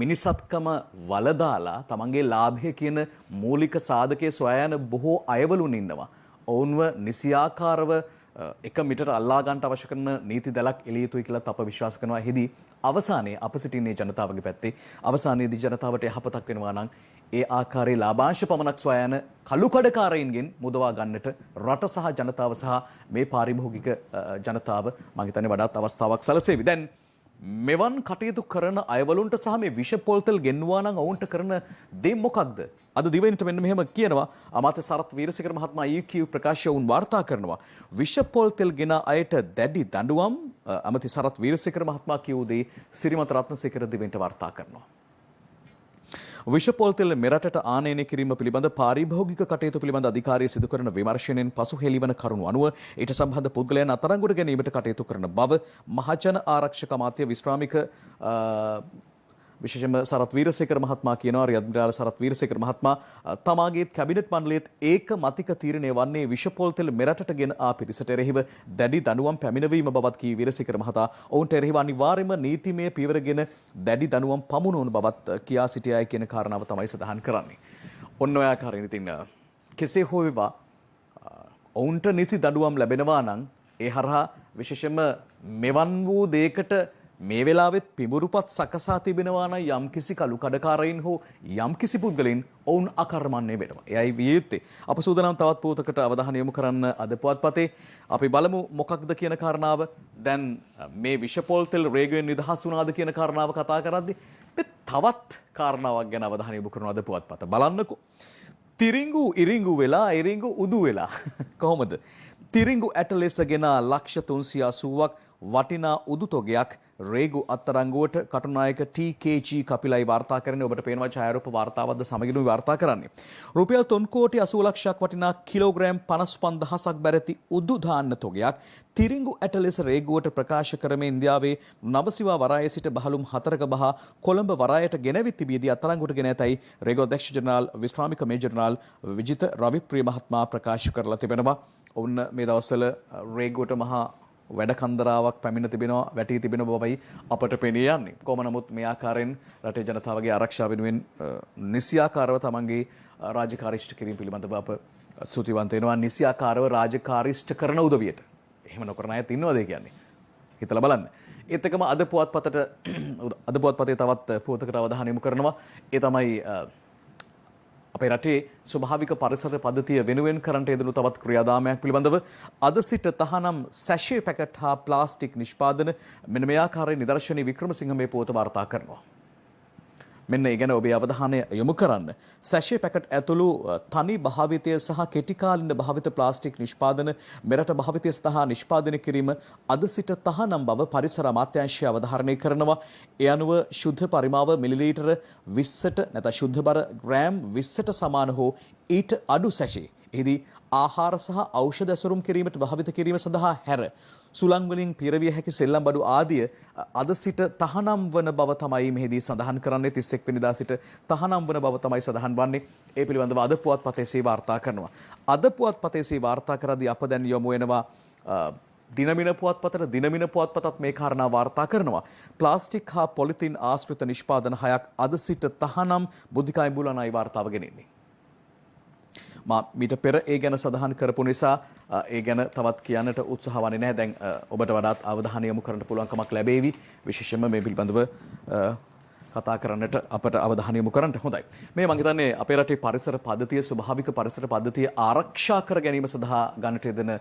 S1: මිනිසත්කම වලදාලා තමන්ගේ ලාභය කියන මූලික සාධකයේ සොයා යන බොහෝ අයවලුන් ඉන්නවා. ඔවුන්ව නිසියාකාරව එක මිටර අල්ලා ගන්නට අවශ්‍ය කරන නීති දැලක් එළිය යුතුයි කියලා අප විශ්වාස කරනවා. එහිදී අවසානයේ අප සිටින්නේ ජනතාවගේ පැත්තේ. අවසානයේදී ජනතාවට යහපතක් වෙනවා නම් ඒ ආකාරයේ ලාභාංශ පමණක් සොයා යන කළුකඩකාරයින්ගෙන් මුදවා ගන්නට රට සහ ජනතාව සහ මේ පාරිභෝගික ජනතාව මම හිතන්නේ වඩාත් අවස්ථාවක් සැලසෙවි. දැන් මෙවන් කටයුතු කරන අයවලුන්ට සහ මේ විෂ පොල්තෙල් ගෙන්වුවා නම් ඔවුන්ට කරන දේ මොකක්ද? අද දිවෙන්ට මෙන්න මෙහෙම කියනවා අමාත්‍ය සරත් වීරසේකර මහත්මයා ඊකියු ප්‍රකාශය වුන් වාර්තා කරනවා. විෂ පොල්තෙල් ගෙන අයට දැඩි දඬුවම් අමාත්‍ය සරත් වීරසේකර මහත්මයා කියූ දේ සිරිමත රත්නසේකර දිවෙන්ට වාර්තා කරනවා. විෂ පොල්තෙල් මෙරටට ආනයනය කිරීම පිළිබඳ පාරිභෝගික කටයුතු පිළිබඳ අධිකාරිය සිදු කරන විමර්ශනයෙන් පසු හෙළිවන කරුණු අනුව ඊට සම්බන්ධ පුද්ගලයන් අත්අඩංගුවට ගැනීමට කටයුතු කරන බව මහජන ආරක්ෂක අමාත්‍ය විශ්‍රාමික විශේෂයෙන්ම සරත් වීරසේකර මහත්මයා කියනවා. රියද් සරත් වීරසේකර මහත්මයා තමාගේ කැබිනට් මණ්ඩලයේත් ඒක මතික තීරණය වන්නේ විෂ පොල්තෙල් මෙරටට ගෙන ආ පිරිසට එරෙහිව දැඩි දඬුවම් පැමිණවීම බවත් කී වීරසේකර මහතා ඔවුන්ට එරෙහිව අනිවාර්යයෙන්ම නීතිමය පියවරගෙන දැඩි දඬුවම් පමුණුවන බවත් කියා සිටියායි කියන කාරණාව තමයි සඳහන් කරන්නේ. ඔන්න ඔය ආකාරයෙන් ඉතින් කෙසේ හෝ වේවා ඔවුන්ට නිසි දඬුවම් ලැබෙනවා නම් ඒ හරහා විශේෂයෙන්ම මෙවන් වූ දෙයකට මේ වෙලාවෙත් පිඹුරුපත් සකසා තිබෙනවා නම් යම්කිසි කළු කඩකාරයින් හෝ යම්කිසි පුද්ගලයන් ඔවුන් අකර්මන්නේ වෙනවා. එයයි විය යුත්තේ. අප සූදානම් තවත් පුවතකට අවධානය යොමු කරන්න අද පුවත්පතේ. අපි බලමු මොකක්ද කියන කාරණාව. දැන් මේ විෂ පොල්තෙල් රේගයෙන් නිදහස් වුණාද කියන කාරණාව කතා කරද්දී මේ තවත් කාරණාවක් ගැන අවධානය යොමු කරන අද පුවත්පත. බලන්නකෝ. තිරිඟු ඉරිඟු වෙලා ඉරිඟු උදු වෙලා කොහොමද? තිරිංගු ඇට ලෙසගෙන ලක්ෂ 380ක් වටිනා උදුතොගයක් රේගු අත්තරංගුවට කටුනායක TKG කපිලයි වාර්තා කරන්නේ. ඔබට පේනවා ඡායාරූප වාර්තාවක්ද සමගිනුයි වාර්තා කරන්නේ. රුපියල් 3 කෝටි 80 ලක්ෂයක් වටිනා කිලෝග්‍රෑම් 55000ක් බැරති උදු ධාන්‍ය තොගයක් තිරිංගු ඇට ලෙස රේගුවට ප්‍රකාශ කරමින් ඉන්දියාවේ නවසිවා වරායේ සිට බහලුම් 4ක බහ කොළඹ වරායට ගෙනවිත් තිබියදී අත්තරංගුවට ගෙන ඇතයි රේගු අධ්‍යක්ෂ ජනරාල් විශ්‍රාමික මේජර් ජනරාල් විජිත රවිප්‍රිය මහත්මයා ප්‍රකාශ කරලා තිබෙනවා. ඔවුන් මේ දවස්වල රේගුවට මහා වැඩ කන්දරාවක් පැමිණ තිබෙනවා වැටී තිබෙන බවයි අපට පෙනී යන්නේ. කොහොම නමුත් මේ ආකාරයෙන් රටේ ජනතාවගේ ආරක්ෂාව වෙනුවෙන් නිසියාකාරව තමන්ගේ රාජකාරී ඉෂ්ට කිරීම පිළිබඳව අප ස්තුතිවන්ත වෙනවා. නිසියාකාරව රාජකාරී ඉෂ්ට කරන උදවියට. එහෙම නොකරන අයත් ඉන්නවද කියන්නේ? හිතලා බලන්න. ඒත් එකම අද පුවත්පතේ තවත් පුවතකට අවධානය යොමු කරනවා. ඒ තමයි අපේ රටේ ස්වභාවික පරිසර පද්ධතිය වෙනුවෙන් කරන්නට යෙදුණු තවත් ක්‍රියාදාමයක් පිළිබඳව අද සිට තහනම් සැෂේ පැකට් හා ප්ලාස්ටික් නිෂ්පාදන මෙන්න මේ ආකාරයේ නිදර්ශනී වික්‍රමසිංහ මේ පුවත වාර්තා කරනවා. මෙන්න ඒ ගැන ඔබේ අවධානය යොමු කරන්න. සැෂේ පැකට් ඇතුළු තනි භාවිතය සහ කෙටිකාලින භාවිත ප්ලාස්ටික් නිෂ්පාදන මෙරට භාවිතය සහ නිෂ්පාදනය කිරීම අද සිට තහනම් බව පරිසර අමාත්‍යාංශය අවධාරණය කරනවා. ඒ අනුව ශුද්ධ පරිමාව මිලිලීටර 20ට නැත්නම් ශුද්ධ බර ග්‍රෑම් 20ට සමාන හෝ ඊට අඩු සැෂේ එහිදී ආහාර සහ ඖෂධ ඇසුරුම් කිරීමට භාවිත කිරීම සඳහා හැර සුළං වලින් පිරවිය හැකි සෙල්ලම් බඩු ආදිය අද සිට තහනම් වන බව තමයි මෙහිදී සඳහන් කරන්නේ. 31 වෙනිදා සිට තහනම් වන බව තමයි සඳහන් වන්නේ. ඒ පිළිබඳව අද පුවත්පතේ වාර්තා කරනවා. අද පුවත්පතේ වාර්තා කරද්දී අප දැන් යොමු වෙනවා දිනමින පුවත්පතත් මේ කාරණා වාර්තා කරනවා. ප්ලාස්ටික් හා පොලිතින් ආශ්‍රිත නිෂ්පාදන 6ක් අද සිට තහනම් බුද්ධිකා ඉඹුලනයි වාර්තාව ගෙනෙන්නේ. මීට පෙර ඒ ගැන සඳහන් කරපු නිසා ඒ ගැන තවත් කියන්නට උත්සාහ වන්නේ නැහැ. දැන් ඔබට වඩාත් අවධානය යොමු කරන්න පුළුවන්කමක් ලැබේවි. විශේෂයෙන්ම මේ පිළිබඳව කතා කරන්නට අපට අවධානය යොමු කරන්න හොඳයි. මේ මම හිතන්නේ අපේ රටේ පරිසර පද්ධතිය ස්වභාවික පරිසර පද්ධතිය ආරක්ෂා කර ගැනීම සඳහා ගන්නට යෙදෙන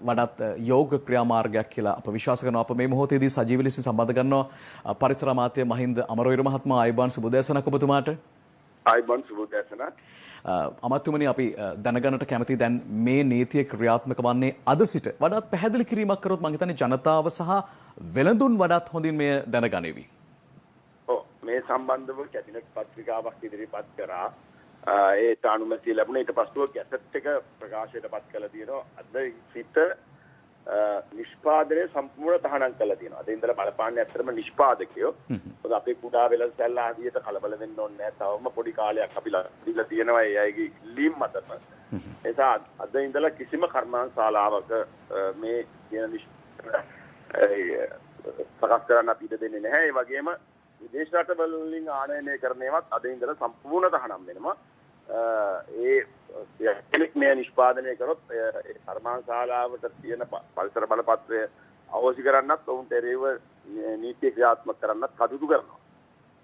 S1: වඩාත් යෝග ක්‍රියාමාර්ගයක් කියලා අප විශ්වාස කරනවා. අප මේ මොහොතේදී සජීවී ලෙස සම්බන්ධ කරනවා පරිසර අමාත්‍ය මහින්ද අමරවීර මහත්මයා. ආයුබෝවන් සුබෝදෑසනක් ඔබතුමාට.
S12: ආයුබෝවන් සුබෝදෑසනක්.
S1: අමාත්‍යමනි අපි දැනගන්නට කැමති දැන් මේ නීතිය ක්‍රියාත්මක වන්නේ අද සිට වඩාත් පැහැදිලි කිරීමක් කරොත් මම හිතන්නේ ජනතාව සහ වෙළඳුන් වඩාත් හොඳින් මේ දැනගනිවි.
S12: ඔව් මේ සම්බන්ධව කැබිනට් පත්‍රිකාවක් ඉදිරිපත් කරා. ඒට අනුමැතිය ලැබුණා. ඊට පස්ව ගැසට් එක ප්‍රකාශයටපත් කළා තියෙනවා. අද සිට නිෂ්පාදනය සම්පූර්ණ තහනම් කළා තියෙනවා. අද ඉඳලා බලපාන්නේ ඇත්තටම නිෂ්පාදකයෝ. මොකද අපේ කුඩා වෙළඳසැල් ආදියට කලබල වෙන්න ඕනේ නැහැ. තවම පොඩි කාලයක් අපි දීලා තියෙනවා ඒ අයගේ ඉල්ලීම් මතම. එසා අද ඉඳලා කිසිම කර්මාන්තශාලාවක මේ කියන සකස් කරන්න අපි ඉඩ දෙන්නේ නැහැ. ඒ වගේම විදේශ රටවල වලින් ආනයනය කරන ඒවාත් අද ඉඳලා සම්පූර්ණ තහනම් වෙනවා. ඒ කෙනෙක් මේ නිෂ්පාදනය කරොත් ඒ කර්මාන්තශාලාවට තියෙන පරිසර බලපත්‍රය අවශ්‍ය කරන්නත් ඔවුන්ට එරෙහිව නීතිය ක්‍රියාත්මක කරන්නත් කටයුතු කරනවා.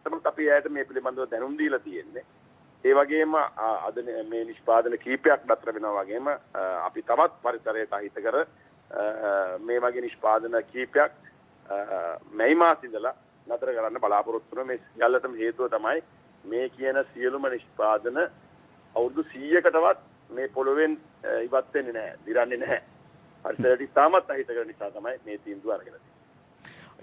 S12: නමුත් අපි ඇයට මේ පිළිබඳව දැනුම් දීලා තියෙන්නේ. ඒ වගේම අද මේ නිෂ්පාදන කීපයක් නතර වෙනවා වගේම අපි තවත් පරිසරයට අහිතකර මේ වගේ නිෂ්පාදන කීපයක් මැයි මාසෙ ඉඳලා නතර කරන්න බලාපොරොත්තු වෙන මේ සියල්ලටම හේතුව තමයි මේ කියන සියලුම නිෂ්පාදන අවුරුදු 100කටවත් මේ පොළොවෙන් ඉවත් වෙන්නේ නැහැ, දිරන්නේ නැහැ. පරිසරයට ඉතාමත් අහිතකර නිසා තමයි මේ තීන්දුව අරගෙන තියෙන්නේ.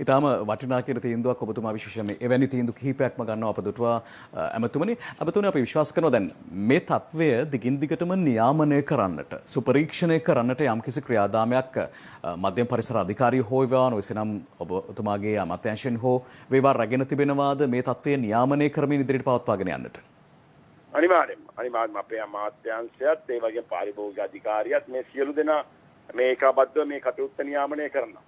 S1: ඊටාම වටිනා කියන තීන්දුවක් ඔබතුමා විශේෂයෙන් එවැනි තීන්දුව කිහිපයක්ම ගන්නවා අප දුටුවා ඇමතුමනි. අපතුමනි අපි විශ්වාස කරනවා දැන් මේ තත්වය දිගින් දිගටම නියාමනය කරන්නට, සුපරීක්ෂණය කරන්නට යම්කිසි ක්‍රියාදාමයක් මධ්‍යම පරිසර අධිකාරිය හෝ වේවා නොවේසනම් ඔබතුමාගේ අමාත්‍යාංශයෙන් හෝ වේවා රැගෙන තිබෙනවාද මේ තත්වය නියාමනය කරමින් ඉදිරියට පවත්වාගෙන යන්නට?
S12: අනිවාර්යයෙන්ම අපේ අමාත්‍යාංශයත් ඒ වගේම පාරිභෝගික අධිකාරියත් මේ සියලු දෙනා මේ ඒකාබද්ධව මේ කටයුත්ත නියාමනය කරනවා.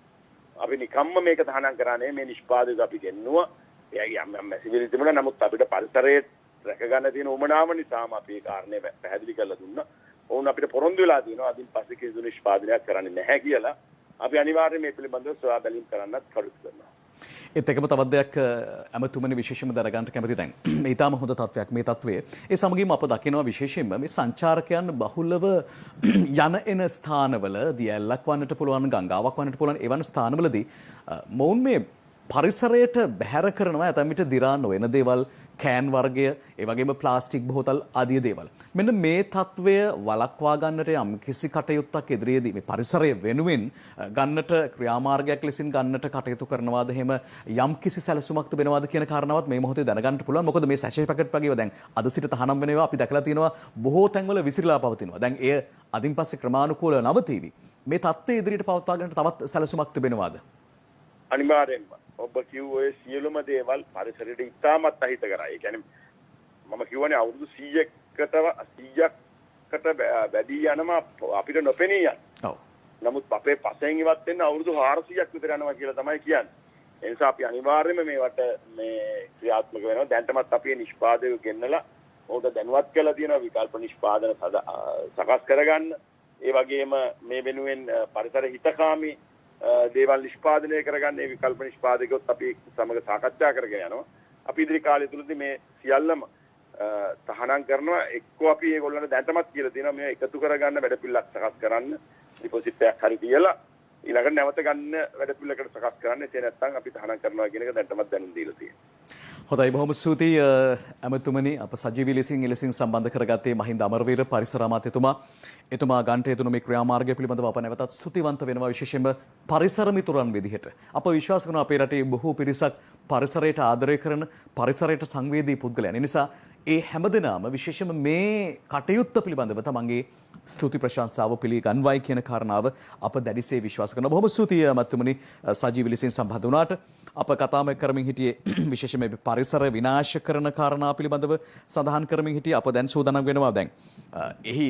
S12: අපි නිකම්ම මේක තහනම් කරන්නේ මේ නිෂ්පාදක අපි ගෙන්නුවා. එයාගේ යම් මැසිවිලි තිබුණා. නමුත් අපිට පරිසරයේ රැක ගන්න තියෙන උමනාව නිසාම අපි ඒ කාරණේ පැහැදිලි කරලා දුන්නා. ඔවුන් අපිට පොරොන්දු වෙලා තියෙනවා අදින් පස්සේ කිසිදු නිෂ්පාදනයක් කරන්නේ නැහැ කියලා. අපි අනිවාර්යයෙන් මේ පිළිබඳව සොයා බැලීම් කරන්නත් කටයුතු කරනවා.
S1: ඒත් එකම තවත් දෙයක් ඇමතුමනි විශේෂයෙන්ම දැනගන්න කැමති දැන් ඊටාම හොඳ තත්වයක් මේ තත්වයේ. ඒ සමගින්ම අප දකිනවා විශේෂයෙන්ම මේ සංචාරකයන් බහුලව යන එන ස්ථානවල දියැලක් වන්නට පුළුවන්, ගංගාවක් වන්නට පුළුවන් එවන් ස්ථානවලදී මොවුන් මේ පරිසරයට බැහැර කරනවා ඇතැම් විට දිරා නොවන දේවල් කෑන් වර්ගය, ඒ වගේම ප්ලාස්ටික් බෝතල් ආදී දේවල්. මෙන්න මේ తත්වය වළක්වා ගන්නට යම් කිසි කටයුත්තක් ඉදිරියේදී මේ පරිසරය වෙනුවෙන් ගන්නට ක්‍රියාමාර්ගයක් ලෙසින් ගන්නට කටයුතු කරනවාද එහෙම යම් කිසි සැලසුමක් තිබෙනවාද කියන කාරණාවත් මේ මොහොතේ දැනගන්න පුළුවන්. මොකද මේ සැෂේ පැකට් වගේව දැන් අද සිට තහනම් වෙන ඒවා අපි දැකලා තියෙනවා බොහෝ තැන්වල විසිරලා පවතිනවා. දැන් එය අදින් පස්සේ ක්‍රමානුකූලව නවතීවි. මේ தත්ත්වය ඉදිරියට පවත්වා ගන්නට තවත් සැලසුමක් තිබෙනවාද?
S12: අනිවාර්යෙන්ම ඔබ කිව්වේ සියලුම දේවල් පරිසරයට ඉතාමත් අහිතකරයි. ඒ කියන්නේ මම කියවනේ අවුරුදු 100කට වැඩි යනවා අපිට නොපෙනී යන.
S1: ඔව්.
S12: නමුත් අපේ පසෙන් ඉවත් වෙන්න අවුරුදු 400ක් විතර යනවා කියලා තමයි කියන්නේ. ඒ නිසා අපි අනිවාර්යයෙන්ම මේවට මේ ක්‍රියාත්මක වෙනවා. දැන්ටමත් අපි නිෂ්පාදකයෝ ගෙන්නලා ඕකට දැනුවත් කරලා තියෙනවා විකල්ප නිෂ්පාදන සකස් කරගන්න. ඒ වගේම මේ වෙනුවෙන් පරිසර හිතකාමී දේවල් නිෂ්පාදනය කරගන්න මේ විකල්ප නිෂ්පාදකයොත් අපි සමග සාකච්ඡා කරගෙන යනවා. අපි ඉදිරි කාලය තුලදී මේ සියල්ලම තහනම් කරනවා. එක්කෝ අපි ඒගොල්ලන්ට දැන්ටමත් කියලා තියෙනවා මේ එකතු කරගන්න වැඩපිළිවෙලක් සකස් කරන්න. ඩිපොසිට් එකක් හරි තියලා ඊළඟට නැවත ගන්න වැඩපිළිවෙලකට සකස් කරන්න. එසේ නැත්නම් අපි තහනම් කරනවා කියන එක දැන්ටමත් දැනුම් දීලා තියෙනවා.
S1: හොඳයි, බොහොම ස්තුතියි ඇමතුමනි. අප සජීවී ලෙසින් සම්බන්ධ කරගත්තේ මහින්ද අමරවීර පරිසර අමාත්‍යතුමා. එතුමා ගන්ට යෙදුණු මේ ක්‍රියාමාර්ගය පිළිබඳව අප නැවතත් ස්තුතිවන්ත වෙනවා, විශේෂයෙන්ම පරිසර මිතුරන් විදිහට. අප විශ්වාස කරනවා අපේ රටේ බොහෝ පිරිසක් පරිසරයට ආදරය කරන, පරිසරයට සංවේදී පුද්ගලයන්. ඒ නිසා ඒ හැමදෙනාම විශේෂයෙන්ම මේ කටයුත්ත පිළිබඳව තමන්ගේ ස්තුති ප්‍රශංසාව පිළිගන්වයි කියන කාරණාව අප දැඩිසේ විශ්වාස කරනවා. බොහොම ස්තුතියි මත්තුමනි සජීවී ලෙසින් සම්බන්ධ වුණාට. අප කතාම කරමින් හිටියේ විශේෂයෙන්ම පරිසර විනාශ කරන කාරණා පිළිබඳව සඳහන් කරමින් හිටියේ. අප දැන් සූදානම් වෙනවා දැන් එහි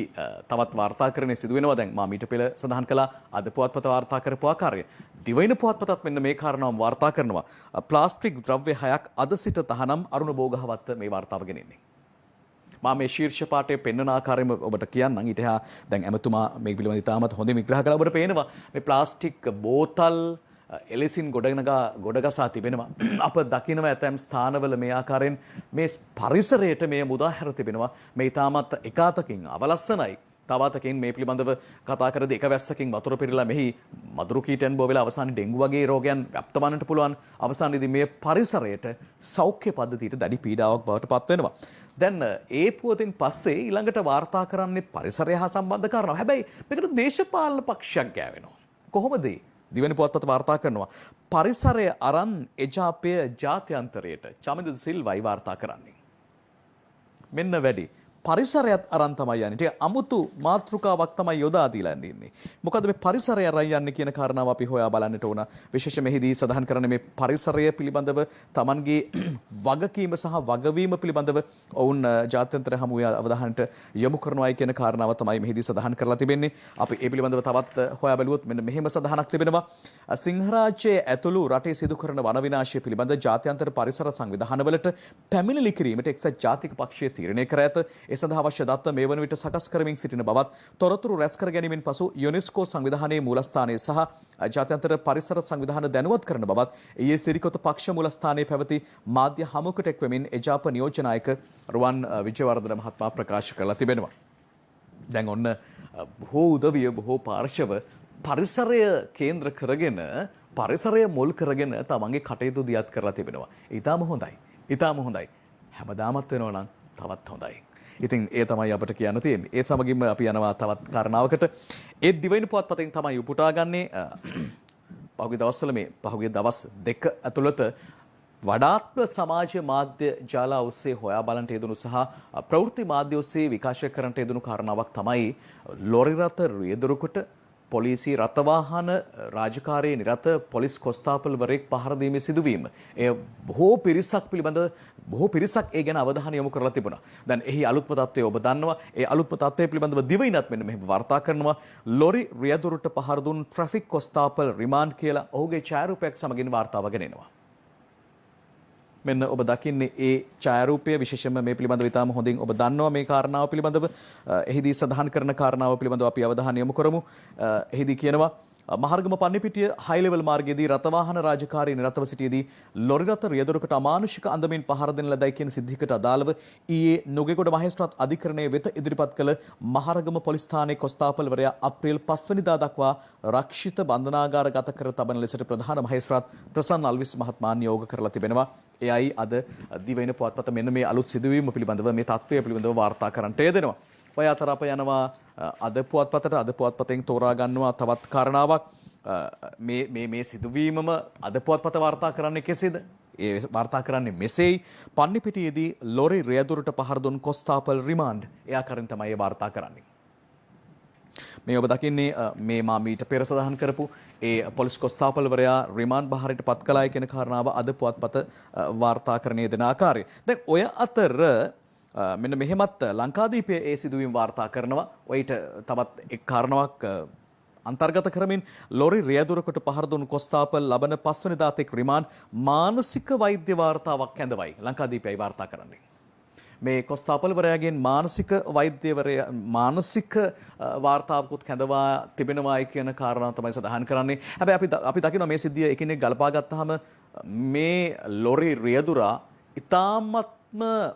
S1: තවත් වාර්තාකරණය සිදු වෙනවා. දැන් මා මීට පෙර සඳහන් කළා අද පුවත්පත වාර්තා කරපු ආකාරය. දිවයින පුවත්පතත් මෙන්න මේ කාරණාවම වාර්තා කරනවා. ප්ලාස්ටික් ද්‍රව්‍ය 6ක් අද සිට තහනම්. අරුණ බෝගහවත්ත මේ වාර්තාව ගෙනෙන්නේ. මම මේ ශීර්ෂ පාඨය පෙන්වන ආකාරයෙන්ම ඔබට කියන්නම්. ඊට එහා දැන් ඇමතුමා මේ පිළිබඳව ඉතාමත් හොඳින් විග්‍රහ කළා. ඔබට පේනවා මේ ප්ලාස්ටික් බෝතල් එලෙසින් ගොඩගසා තිබෙනවා. අප දකිනවා ඇතැම් ස්ථානවල මේ ආකාරයෙන් මේ පරිසරයට මේ මුදාහැර තිබෙනවා. මේ ඉතාමත් එකාතකින් අවලස්සනයි. තවතකින් මේ පිළිබඳව කතා කරද්දී එක වැස්සකින් වතුර පිරලා මෙහි මදුරු කීටයන් බෝ වෙලා අවසානයේ ඩෙන්ගු වගේ රෝගයන් ව්‍යාප්ත වන්නට පුළුවන්. අවසානයේදී මේ පරිසරයට සෞඛ්‍ය පද්ධතියට දැඩි පීඩාවක් බවට පත් වෙනවා. දැන් ඒ පුවතින් පස්සේ ඊළඟට වාර්තා කරන්නේ පරිසරය හා සම්බන්ධ කාරණා. හැබැයි මේකට දේශපාලන පක්ෂයක් ගෑවෙනවා. කොහොමද දිවෙන පුවත්පත වාර්තා කරනවා පරිසරය අරන් එජාපය ජාත්‍යන්තරයට චමින්ද සිල්වයි වාර්තා කරන්නේ. මෙන්න වැඩි පරිසරයත් අරන් තමයි යන්නේ. ටික අමුතු මාතෘකාවක් තමයි යොදා දීලා ඉන්නේ. මොකද මේ පරිසරය අරන් යන්නේ කියන කාරණාව අපි හොයා බලන්නට ඕන. විශේෂයෙන් මෙහිදී සඳහන් කරන්නේ මේ පරිසරය පිළිබඳව Tamanගේ වගකීම සහ වගවීම පිළිබඳව ඔවුන් ජාත්‍යන්තර හමුවේ අවධානයට යොමු කරනවායි කියන කාරණාව තමයි මෙහිදී සඳහන් කරලා තිබෙන්නේ. අපි ඒ පිළිබඳව තවත් හොයා බැලුවොත් මෙන්න මෙහෙම සඳහනක් තිබෙනවා. සිංහරාජ්‍යයේ ඇතුළු රටේ සිදු කරන වන විනාශය පිළිබඳ ජාත්‍යන්තර පරිසර සංවිධානවලට පැමිණිලි කිරීමට එක්සත් ජාතික පක්ෂය තීරණය කර ඇත. ඒ සඳහා අවශ්‍ය දත්ත මේ වන විට සකස් කරමින් සිටින බවත් තොරතුරු රැස් කර ගැනීමෙන් පසු යුනෙස්කෝ සංවිධානයේ මූලස්ථානයේ සහ ජාත්‍යන්තර පරිසර සංවිධාන දැනුවත් කරන බවත් ඊයේ සිරිකොත පක්ෂ මූලස්ථානයේ පැවති මාධ්‍ය හමුවකට එක්වෙමින් එජාප නියෝජ්‍ය නායක රුවන් විජේවර්ධන මහත්මයා ප්‍රකාශ කරලා තිබෙනවා. දැන් ඔන්න බොහෝ උදවිය බොහෝ පාර්ශව පරිසරය කේන්ද්‍ර කරගෙන පරිසරය මුල් කරගෙන තමන්ගේ කටයුතු දියත් කරලා තිබෙනවා. ඊටාම හොඳයි. ඊටාම හොඳයි. හැමදාමත් වෙනවා නම් තවත් හොඳයි. ඉතින් ඒ තමයි අපට කියන්න තියෙන්නේ. ඒ සමගින්ම අපි යනවා තවත් කාරණාවකට. ඒ දිවයින පුවත්පතෙන් තමයි උපුටා ගන්නේ පහුගිය දවස්වල මේ පහුගිය දවස් දෙක ඇතුළත වඩාත්ම සමාජ මාධ්‍ය ජාලා ඔස්සේ හොයා බලන්නට යෙදුණු සහ ප්‍රවෘත්ති මාධ්‍ය ඔස්සේ විකාශය කරන්නට යෙදුණු කාරණාවක් තමයි ලොරි රථ රියදුරුකට පොලිසිය රථවාහන රාජකාරියේ නිරත පොලිස් කොස්තාපල්වරයෙක් පහර දීමේ සිදුවීම. එය බොහෝ පිරිසක් ඒ ගැන අවධානය යොමු කරලා තිබුණා. දැන් එහි අලුත්ම තත්ත්වය ඔබ දන්නවා. ඒ අලුත්ම තත්ත්වය පිළිබඳව දිවයිනත් මෙන්න මෙහෙම වාර්තා කරනවා. ලොරි රියදුරට පහර දුන් ට්‍රැෆික් කොස්තාපල් රිමාන්ඩ් කියලා ඔහුගේ ඡායාරූපයක් සමගින් වාර්තාව ගෙනෙනවා. මෙන්න ඔබ දකින්නේ ඒ ඡායාරූපය විශේෂයෙන්ම මේ පිළිබඳව ඉතාම හොඳින් ඔබ දන්නවා මේ කාරණාව පිළිබඳව. එහිදී සඳහන් කරන කාරණාව පිළිබඳව අපි අවධානය යොමු කරමු. එහිදී කියනවා මහරගම පන්නිපිටිය හයිලෙවල් මාර්ගයේදී රථවාහන රාජකාරී නිරතව සිටියේදී ලොරි රථ රියදුරකට අමානුෂික අන්දමින් පහර දෙන ලදයි කියන සිද්ධියකට අදාළව ඊයේ නුගේගොඩ මහේස්ත්‍රාත් අධිකරණයේ වෙත ඉදිරිපත් කළ මහරගම පොලිස් ස්ථානයේ කොස්තාපල්වරයා අප්‍රේල් 5 වෙනිදා දක්වා රක්ෂිත බන්ධනාගාරගත කර තබන ලෙසට ප්‍රධාන මහේස්ත්‍රාත් ප්‍රසන්න අල්විස් මහත්මයා නියෝග කරලා තිබෙනවා. එයයි අද දිවයින පුවත්පත මෙන්න මේ අලුත් සිදුවීම පිළිබඳව මේ තත්ත්වය පිළිබඳව වාර්තා කරන්නට යෙදෙනවා. ඔය අතර අප යනවා අද පුවත්පතෙන් තෝරා ගන්නවා තවත් කාරණාවක්. මේ සිදුවීමම අද පුවත්පත වාර්තා කරන්නේ කෙසේද? ඒ වාර්තා කරන්නේ මෙසේයි. පන්නිපිටියේදී ලොරි රියදුරට පහර දුන් කොස්තාපල් රිමාන්ඩ් එයා කරින් තමයි ඒ වාර්තා කරන්නේ. මේ ඔබ දකින්නේ මේ මා මීට පෙර සඳහන් කරපු ඒ පොලිස් කොස්තාපල්වරයා රිමාන්ඩ් බහරට පත් කළායි කියන කාරණාව අද පුවත්පත වාර්තාකරණයේ දෙන ආකාරය. දැන් ඔය අතර මෙන්න මෙහෙමත් ලංකාදීපයේ ඒ සිදුවීම් වාර්තා කරනවා. ඔයිට තවත් එක් කාරණාවක් අන්තර්ගත කරමින් ලොරි රියදුරකට පහර දුන් කොස්තාපල් ලබන 5 වෙනිදා තෙක් රිමාන්ඩ් මානසික වෛද්‍ය වාර්තාවක් ඇඳවයි ලංකාදීපයයි වාර්තා කරන්නේ. මේ කොස්තාපල්වරයාගෙන් මානසික වෛද්‍යවරයා මානසික වාර්තාවකුත් කැඳවා තිබෙනවායි කියන කාරණාව තමයි සඳහන් කරන්නේ. හැබැයි අපි දකිනවා මේ සිද්ධිය එකිනෙක ගලපා ගත්තාම මේ ලොරි රියදුරා ඉතාමත්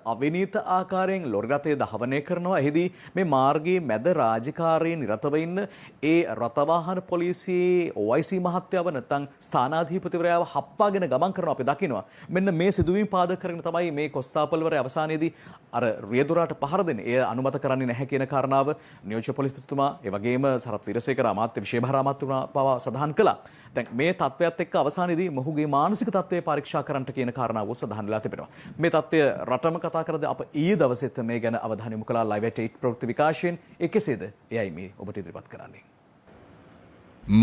S1: අවිනීත ආකාරයෙන් ලොරි රථය දහවනය කරනවා. එහිදී මේ මාර්ගයේ මැද රාජකාරීන් නිරතව ඉන්න ඒ රථවාහන පොලිසියේ OIC මහත්තයාව නැත්නම් ස්ථානාධිපතිවරයාව හප්පාගෙන ගමන් කරනවා අපි දකිනවා. මෙන්න මේ සිදුවීම් පාදක කරගෙන තමයි මේ කොස්තාපල්වරයා අවසානයේදී අර රියදුරාට පහර දෙන්නේ. එය අනුමත කරන්නේ නැහැ කියන කාරණාව නියෝජ්‍ය පොලිස්පතිතුමා ඒ වගේම සරත් විරසේකර අමාත්‍ය විශේෂ භාර අමාත්‍යතුමා පවා සඳහන් කළා. දැන් මේ තත්ත්වයත් එක්ක අවසානයේදී මොහුගේ මානසික තත්ත්වය පරීක්ෂා කරන්නට කියන කාරණාව සඳහන් වෙලා තිබෙනවා. මේ තත්ත්වය රටම කතා කරද අප ඊයේ දවසෙත් මේ ගැන අවධානය යොමු කළා ලයිව් ඇට් ප්‍රවෘත්ති විකාශයෙන්. ඒ කෙසේද? එයයි මේ ඔබට ඉදිරිපත් කරන්නේ.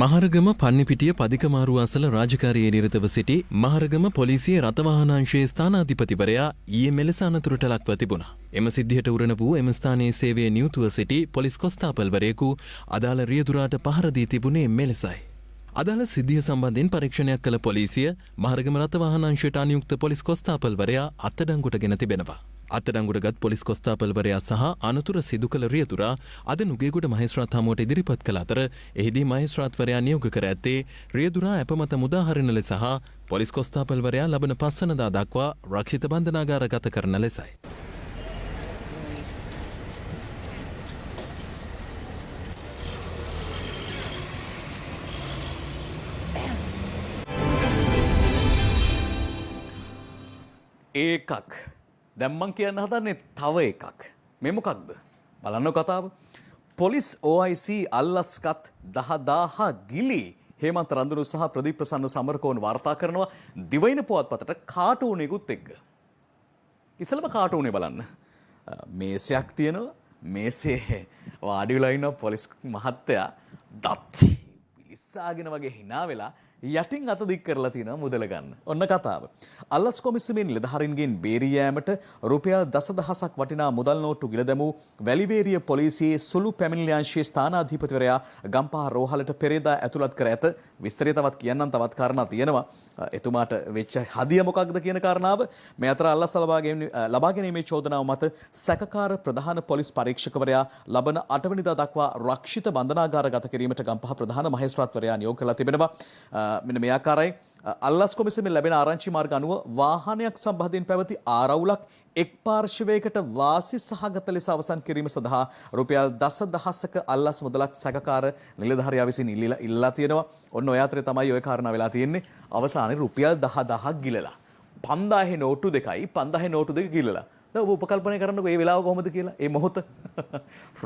S13: මහරගම පන්නිපිටිය පදිකමාරු අසල රාජකාරියේ නිරතව සිටි මහරගම පොලිසියේ රථවාහනාංශයේ ස්ථානාධිපතිවරයා ඊයේ මෙලෙස අනතුරට ලක්ව තිබුණා. එම සිද්ධියට උරණ වූ එම ස්ථානයේ සේවයේ නියුතුව සිටි පොලිස් කොස්තාපල්වරයෙකු අදාළ රියදුරාට පහර දී තිබුණේ මෙලෙසයි. අදාළ සිද්ධිය සම්බන්ධයෙන් පරීක්ෂණයක් කළ පොලිසිය මහරගම රථවාහනාංශයට අනියුක්ත පොලිස් කොස්තාපල්වරයා අත්අඩංගුවටගෙන තිබෙනවා. අත්අඩංගුවටගත් පොලිස් කොස්තාපල්වරයා සහ අනතුර සිදු කළ රියදුරා අද නුගේගොඩ මහේස්ත්‍රාත් හමුවට ඉදිරිපත් කළ අතර එහිදී මහේස්ත්‍රාත්වරයා නියෝග කර ඇත්තේ රියදුරා අපමත මුදාහරින ලෙස සහ පොලිස් කොස්තාපල්වරයා ලබන 5 වෙනිදා දක්වා රක්ෂිත බන්ධනාගාරගත කරන ලෙසයි.
S1: ඒකක් දැන් මං කියන්න හදන්නේ තව එකක්. මේ මොකක්ද? බලන්න කතාව. පොලිස් OIC අල්ලස්ගත් 10000 ගිලි හේමන්ත රන්දුරු සහ ප්‍රදීප් ප්‍රසන්න සමරකෝන් වාර්තා කරනවා දිවයින පුවත්පතට කාටූනෙකුත් එක්ක. ඉස්සෙල්ලම කාටූනේ බලන්න. මේසයක් තියෙනවා. මේසේ වාඩි වෙලා ඉන්න පොලිස් මහත්තයා දත් පිලිස්සාගෙන වගේ hina වෙලා යටින් අත දික් කරලා තියෙනවා මුදල ගන්න. ඔන්න කතාව. අල්ලස් කොමිසමෙන් නිලධාරීන්ගෙන් බේරී යාමට රුපියල් දසදහසක් වටිනා මුදල් නෝට්ටු ගිල දැමූ වැලිවේරිය පොලිසියේ සුළු පැමිණිලියංශයේ ස්ථානාධිපතිවරයා ගම්පහ රෝහලට පෙරේදා ඇතුළත් කර ඇත. විස්තරය තවත් කියන්නම් තවත් කාරණා තියෙනවා. එතුමාට වෙච්ච හදිය මොකක්ද කියන කාරණාව මේ අතර අල්ලස් ලබා ගැනීමේ චෝදනාව මත සැකකාර ප්‍රධාන පොලිස් පරීක්ෂකවරයා ලබන 8 වෙනිදා දක්වා රක්ෂිත බන්ධනාගාරගත කිරීමට ගම්පහ ප්‍රධාන මහේස්ත්‍රාත්වරයා නියෝග කරලා තිබෙනවා. මෙන්න මේ ආකාරයි අල්ලස් කොමිසමෙන් ලැබෙන ආරංචි මාර්ග අනුව වාහනයක් සම්බන්ධයෙන් පැවති ආරවුලක් එක් පාර්ශවයකට වාසි සහගත ලෙස අවසන් කිරීම සඳහා රුපියල් දසදහසක අල්ලස් මුදලක් සැකකාර නිලධාරියා විසින් ඉල්ලලා තියෙනවා. ඔන්න ඔය අතරේ තමයි ඔය කාරණා වෙලා තියෙන්නේ. අවසානයේ රුපියල් 10000ක් ගිලලා 5000 නෝට්ටු දෙකයි 5000 නෝට්ටු දෙක ගිලලා. දැන් ඔබ උපකල්පනය කරන්නකෝ මේ වෙලාව කොහොමද කියලා. මේ මොහොත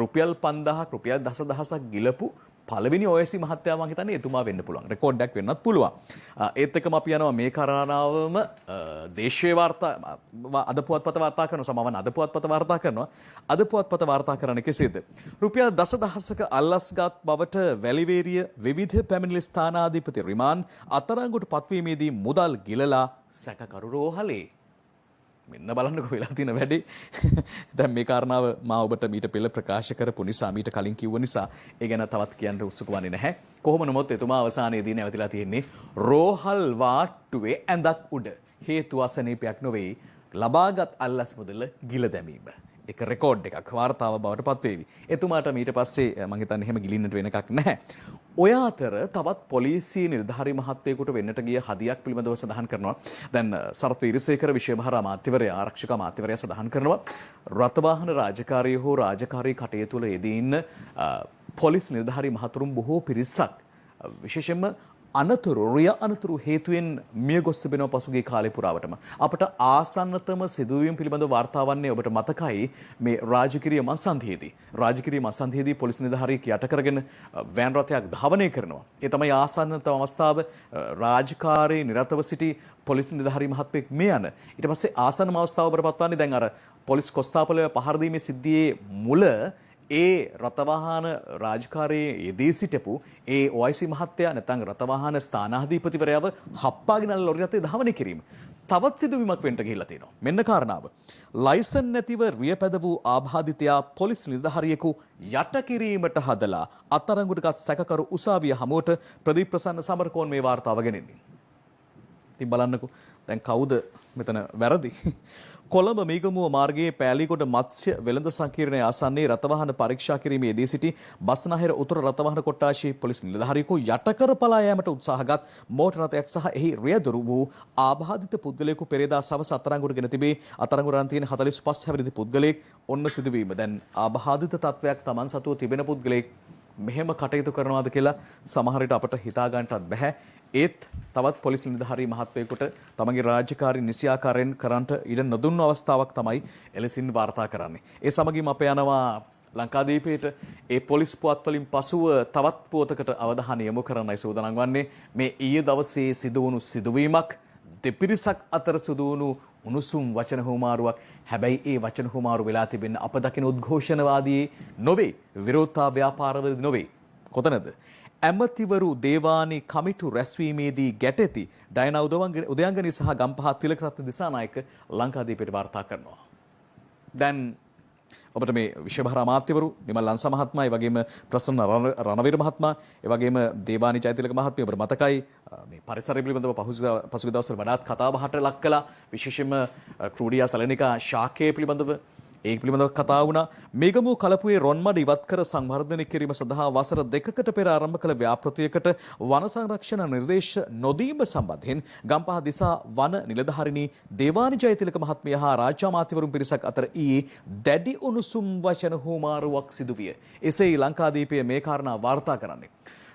S1: රුපියල් 5000ක් රුපියල් දසදහසක් ගිලපු පළවෙනි OIC මහත්තයා මම හිතන්නේ එතුමා වෙන්න පුළුවන්. රෙකෝඩ් එකක් වෙන්නත් පුළුවන්. ඒත් එක්කම අපි යනවා මේ කාරණාවම දේශීය වාර්තා අද පුවත්පත වාර්තා කරන සමවන අද පුවත්පත වාර්තා කරනවා. අද පුවත්පත වාර්තා කරන්නේ කෙසේද? රුපියල් දසදහසක අල්ලස්ගත් බවට වැලිවේරිය විවිධ පැමිණිලි ස්ථානාධිපති රිමාන්ඩ් අත්අඩංගුවට පත්වීමේදී මුදල් ගිලලා සැකකරු රෝහලේ. මෙන්න බලන්නකෝ වෙලා තියෙන වැඩේ. දැන් මේ කාරණාව මා ඔබට මීට පෙළ ප්‍රකාශ කරපු නිසා මීට කලින් කිව්ව නිසා ඒ ගැන තවත් කියන්න උත්සුක වන්නේ නැහැ. කොහොම නමුත් එතුමා අවසානයේදී නැවතිලා තියෙන්නේ රෝහල් වාට්ටුවේ ඇඳක් උඩ. හේතු අසනීපයක් නොවේ ලබාගත් අල්ලස් මුදල ගිල දැමීම. එක රෙකෝඩ් එකක් වාර්තාව බවට පත්වේවි. එතුමාට ඊට පස්සේ මම හිතන්නේ එහෙම ගිලින්නට වෙන එකක් නැහැ. ඔය අතර තවත් පොලිසිය නිලධාරී මහත්මයෙකුට වෙන්නට ගිය හදියක් පිළිබඳව සඳහන් කරනවා. දැන් සරත් වීරසේකර විශේෂ අමාත්‍යවරයා ආරක්ෂක අමාත්‍යවරයා සඳහන් කරනවා රථවාහන රාජකාරිය හෝ රාජකාරී කටයුතු වල යෙදී ඉන්න පොලිස් නිලධාරී මහතුරුන් බොහෝ පිරිසක් විශේෂයෙන්ම අනතුරු හේතුවෙන් මිය ගොස් තිබෙනවා පසුගිය කාලේ පුරාවටම. අපට ආසන්නතම සිදුවීම් පිළිබඳව වාර්තා වන්නේ ඔබට මතකයි මේ රාජකිරිය මසන්ධියේදී පොලිස් නිලධාරියෙක් යට කරගෙන වෑන් රථයක් ධාවනය කරනවා. ඒ තමයි ආසන්නතම අවස්ථාව. රාජකාරී නිරතව සිටි පොලිස් නිලධාරී මහත්මයෙක් මේ යන. ඊට පස්සේ ආසන්නම අවස්ථාව ඔබට පත්වන්නේ දැන් අර පොලිස් කොස්තාපලය පහර දීමේ සිද්ධියේ මුල ඒ රථවාහන රාජකාරයේ යෙදී සිටපු ඒ OIC මහත්තයා නැත්නම් රථවාහන ස්ථානාධිපතිවරයාව හප්පාගෙන ලොරි රථේ ධාවනය කිරීම. තවත් සිදුවීමක් වෙන්න ගිහිල්ලා තියෙනවා. මෙන්න කාරණාව. ලයිසන් නැතිව රියපැද වූ ආබාධිතයා පොලිස් නිලධාරියෙකු යට කිරීමට හදලා අත්අඩංගුවටගත් සැකකරු උසාවිය හමුවට ප්‍රදීප් ප්‍රසන්න සමරකෝන් මේ වාර්තාව ගෙනෙන්නේ. ඉතින් බලන්නකෝ දැන් කවුද මෙතන වැරදි? කොළඹ මීගමුව මාර්ගයේ පෑලීගොඩ මත්ස්‍ය වෙළඳ සංකීර්ණයේ ආසන්නයේ රථවාහන පරීක්ෂා කිරීමේදී සිටි බස්නාහිර උතුර රථවාහන කොට්ටාශයේ පොලිස් නිලධාරියෙකු යටකර පලා යාමට උත්සාහගත් මෝටර් රථයක් සහ එහි රියදුරු වූ ආබාධිත පුද්ගලයෙකු පෙරේදා සවස අත්අඩංගුවට ගෙන තිබේ. අත්අඩංගුවට තියෙන 45 හැවිරිදි පුද්ගලයෙක් ඔන්න සිදුවීම. දැන් ආබාධිත තත්වයක් Taman සතුව තිබෙන පුද්ගලයෙක් මෙහෙම කටයුතු කරනවාද කියලා සමහර විට අපට හිතා ගන්නටත් බැහැ. ඒත් තවත් පොලිස් නිලධාරී මහත්මයෙකුට තමගේ රාජකාරී නිසියාකාරයෙන් කරන්නට ඉඩ නොදුන්නු අවස්ථාවක් තමයි එලෙසින් වාර්තා කරන්නේ. ඒ සමගින්ම අප යනවා ලංකාදීපයට. ඒ පොලිස් පුවත් වලින් පසුව තවත් පුවතකට අවධානය යොමු කරන්නයි සූදානම් වන්නේ. මේ ඊයේ දවසේ සිදුවුණු සිදුවීමක් දෙපිරිසක් අතර සිදුවුණු උණුසුම් වචන හුමාරුවක්. හැබැයි ඒ වචන හුමාරු වෙලා තිබෙන්නේ අප දකින උද්ඝෝෂණවාදී නොවේ, විරෝධතා ව්‍යාපාරවල නොවේ. කොතනද? ඇමතිවරු දේවානි කමිටු රැස්වීමේදී ගැටෙති ඩයනා උදයංගනී සහ ගම්පහ තිලකරත්න දිසානායක ලංකාදීපයට වාර්තා කරනවා. දැන් ඔබට මේ විශේෂ අමාත්‍යවරු නිමල් ලංස මහත්මයා, ඒ වගේම ප්‍රසන්න රණවීර මහත්මයා, ඒ වගේම දේවානි ජයතිලක මහත්මිය ඔබට මතකයි මේ පරිසරය පිළිබඳව පසුගිය දවස්වල වඩාත් කතාබහට ලක් කළා. විශේෂයෙන්ම ක්‍රූඩියා සලනිකා ශාකය පිළිබඳව ඒ පිළිබඳව කතා වුණා. මේගමුව කලපුවේ රොන්මඩ ඉවත් කර සංවර්ධනය කිරීම සඳහා වසර 2කට පෙර ආරම්භ කළ ව්‍යාපෘතියකට වන සංරක්ෂණ නිර්දේශ නොදීම සම්බන්ධයෙන් ගම්පහ දිසා වන නිලධාරිණී දේවානි ජයතිලක මහත්මිය හා රාජ්‍ය අමාත්‍යවරුන් පිරිසක් අතර ඊයේ දැඩි උණුසුම් වචන හුමාරුවක් සිදුවිය. එසේ ලංකාදීපය මේ කාරණා වාර්තා කරන්නේ.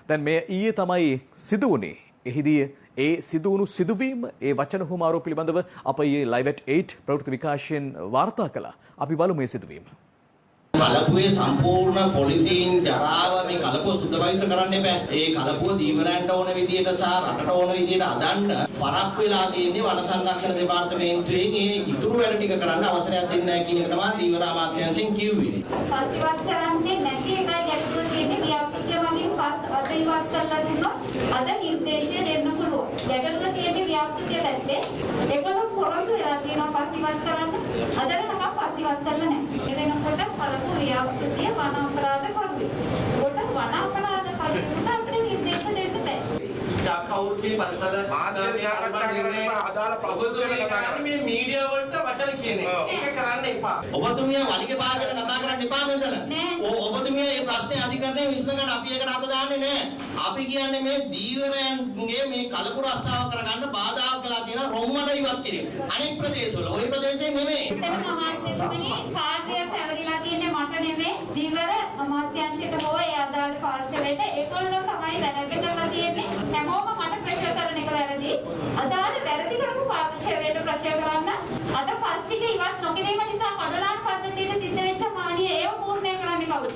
S1: දැන් මේ ඊයේ තමයි සිදු වුණේ. එහිදී ඒ සිදුවුණු සිදුවීම ඒ වචන හුමාරුව පිළිබඳව අප ඊයේ live at 8 ප්‍රවෘත්ති විකාශයෙන් වාර්තා කළා. අපි බලමු මේ සිදුවීම.
S14: කලපුවේ සම්පූර්ණ පොලිතීන් ජරාව මේ කලපුව සුද්ධ කරන්න එපා. ඒ කලපුව දීවරයන්ට ඕන විදියට සහ රටට ඕන විදියට අදන්න පරක් වෙලා තියෙන්නේ වන සංරක්ෂණ දෙපාර්තමේන්තුවේ ඒ ඉතුරු වැඩ ටික කරන්න අවසරයක් දෙන්නේ නැහැ කියන එක තමයි දීවර අමාත්‍යාංශයෙන් කිව්වේ.
S15: පස්තිවත් කරන්නේ නැති එකයි ගැටලුව තියෙන්නේ. ව්‍යාපෘතිය වලින් පස්තිවත් කරලා දුන්නොත් අද නිර්දේශය දෙන්න පුළුවන්. ගැටලුව තියෙන්නේ ව්‍යාපෘතිය පැත්තේ. ඒගොල්ලෝ පොරොන්දු වෙලා තියෙනවා පස්තිවත් කරන්න. අද වෙනකම් පස්තිවත් කරලා නැහැ. ඒ වෙනකොට ව්‍යාපෘතිය වන අපරාධ කරුවේ. කොට වන අපරාධ කරුවට අපිට නිර්දේශ දෙන්න බෑ.
S14: කවුරුත් පරිසර අදාළ ප්‍රශ්න මේ මීඩියා වලට වචන කියන්නේ. ඒක කරන්න එපා. ඔබතුමිය වලිගේ භාගයට කතා කරන්න එපා මෙතන. ඔබතුමිය මේ ප්‍රශ්නේ අධිකරණයේ විසඳ ගන්න අපි ඒකට අත දාන්නේ නැහැ. අපි කියන්නේ මේ දීවරයන්ගේ මේ කලපුර රස්සාව කරගන්න බාධාක් වෙලා තියෙන රොම්මඩ ඉවත් කිරීම. අනෙක් ප්‍රදේශවල ওই ප්‍රදේශේ නෙමෙයි.
S15: එතන අමාත්‍යංශමනේ කාර්යය පැවරිලා තියෙන්නේ මට නෙමෙයි. දීවර අමාත්‍යංශයට හෝ ඒ අදාළ පාර්ශවයට ඒගොල්ලෝ තමයි වැරද්ද කරලා තියෙන්නේ. හැමෝම මට ප්‍රශ්න කරන එක වැරදි. අදාළ වැරදි කරපු පාර්ශවයට ප්‍රශ්න කරන්න අද පස්තික ඉවත් නොකිරීම නිසා කඩලාන පද්ධතියට සිද්ධ වෙච්ච හානිය ඒව පූර්ණය කරන්නේ කවුද?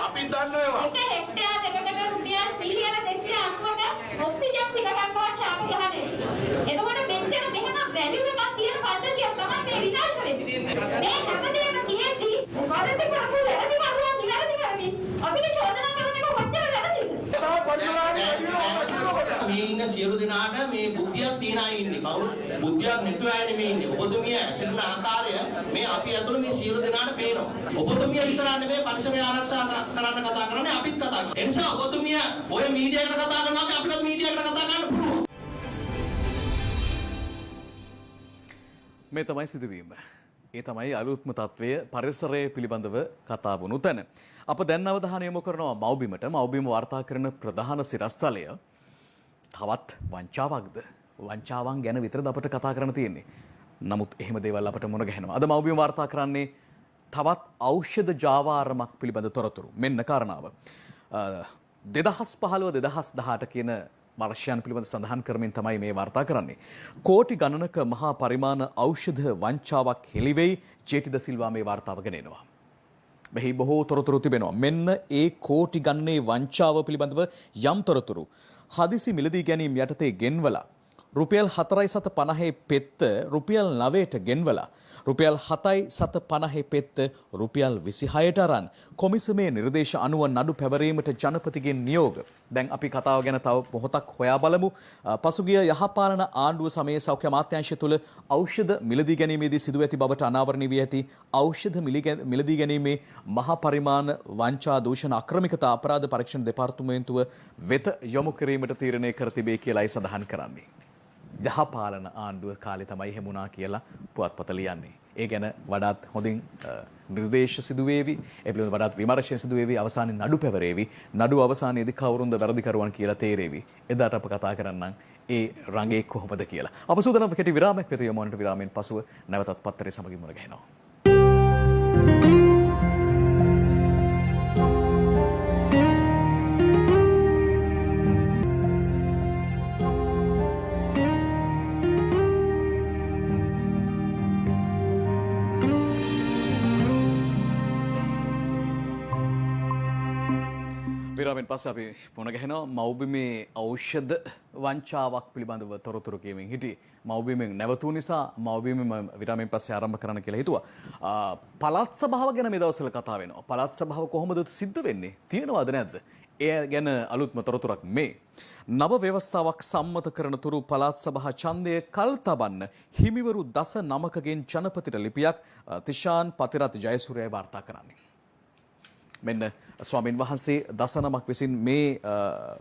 S14: අපි දන්නවා.
S15: එක හෙක්ටයාර් දෙකකට රුපියල් මිලියන 290කට ඔක්සිජන් පිට ගන්නවා ශාප ගහන්නේ. එතකොට මෙච්චර මෙහෙම වැලියු එකක් තියෙන පද්ධතියක් තමයි මේ විනාශ වෙන්නේ. මේ හැමදේම කියෙද්දි වරද කරපු වැරදි කරුවා නිවැරදි කරමින් අපිට චෝදනා කරන එක කොච්චර වැරදිද?
S14: මේ ඉන්න සියලු දෙනාට මේ බුද්ධියක් තියන අය ඉන්නේ. කවුරුත් බුද්ධියක් නැතුව අය නෙමෙයි ඉන්නේ. ඔබතුමිය ඇසෙන ආකාරය මේ අපි ඇතුළේ මේ සියලු දෙනාට පේනවා. ඔබතුමිය විතරක් නෙමෙයි පරිසරය ආරක්ෂා කරන්න කතා කරන්නේ අපිත් කතා කරනවා. ඒ නිසා ඔබතුමිය ඔය මීඩියාකට කතා කරනවා අපිටත් මීඩියාකට කතා කරන්න පුළුවන්.
S1: මේ තමයි සිදුවීම. ඒ තමයි අලුත්ම තත්වය පරිසරය පිළිබඳව කතා වුණු තැන. අප දැන් අවධානය යොමු කරනවා මව්බිමට. මව්බිම වාර්තා කරන ප්‍රධාන සිරස්තලය තවත් වංචාවක්ද? වංචාවන් ගැන විතරද අපට කතා කරන්න තියෙන්නේ. නමුත් එහෙම දේවල් අපට මුණ ගැහෙනවා. අද මව්බිම වාර්තා කරන්නේ තවත් ඖෂධ ජාවාරමක් පිළිබඳ තොරතුරු. මෙන්න කාරණාව. 2015 2018 කියන වර්ෂයන් පිළිබඳ සඳහන් කරමින් තමයි මේ වාර්තා කරන්නේ. කෝටි ගණනක මහා පරිමාණ ඖෂධ වංචාවක් හෙළිවෙයි. ජේටි ද සිල්වා මේ වාර්තාව ගෙනෙනවා. මෙහි බොහෝ තොරතුරු තිබෙනවා. මෙන්න ඒ කෝටි ගණනේ වංචාව පිළිබඳව යම් තොරතුරු හදිසි මිලදී ගැනීම යටතේ ගෙන්වලා රුපියල් 4.50 පෙත්ත රුපියල් 9ට ගෙන්වලා රුපියල් 7.50 පෙත්ත රුපියල් 26ට අරන් කොමිසමේ නිර්දේශ අනුව නඩු පැවරීමට ජනපතිගේ නියෝග. දැන් අපි කතාව ගැන තව මොහොතක් හොයා බලමු. පසුගිය යහපාලන ආණ්ඩුව සමයේ සෞඛ්‍ය අමාත්‍යාංශය තුළ ඖෂධ මිලදී ගැනීමේදී සිදු ඇති බවට අනාවරණය වී ඇති ඖෂධ මිලදී ගැනීමේ මහා පරිමාණ වංචා දූෂණ අක්‍රමිකතා අපරාධ පරීක්ෂණ දෙපාර්තමේන්තුව වෙත යොමු කිරීමට තීරණය කර තිබේ කියලායි සඳහන් කරන්නේ. යහපාලන ආණ්ඩුව කාලේ තමයි එහෙම වුණා කියලා පුවත්පත ලියන්නේ. ඒ ගැන වඩාත් හොඳින් නිර්දේශ සිදු වේවි. ඒ පිළිබඳව වඩාත් විමර්ශන සිදු වේවි. අවසානයේ නඩු පැවරේවි. නඩු අවසානයේදී කවුරුන්ද වැරදිකරුවන් කියලා තේරෙවි. එදාට අප කතා කරන්නම් ඒ රංගේ කොහොමද කියලා. අප සූදානම් කෙටි විරාමයක් වෙත යමුනට විරාමයෙන් පසුව නැවතත් පත්තරේ සමගින් මුණ ගැහෙනවා. විරාමෙන් පස්සේ අපි මුණ ගැහෙනවා මව්බිමේ ඖෂධ වංචාවක් පිළිබඳව තොරතුරු කියමින් හිටියේ. මව්බිමෙන් නැවතුණු නිසා මව්බිමෙන් විරාමෙන් පස්සේ ආරම්භ කරන්න කියලා හිතුවා. පළාත් සභාව ගැන මේ දවස්වල කතා වෙනවා. පළාත් සභාව කොහොමද සිද්ධ වෙන්නේ? තියෙනවද නැද්ද? එය ගැන අලුත්ම තොරතුරක් මේ. නව ව්‍යවස්ථාවක් සම්මත කරන තුරු පළාත් සභා ඡන්දය කල් තබන්න හිමිවරු 19කින් ජනපතිට ලිපියක් තිෂාන් පතිරත් ජයසූරිය වාර්තා කරන්නේ. මෙන්න ස්වාමින් වහන්සේ 19ක් විසින් මේ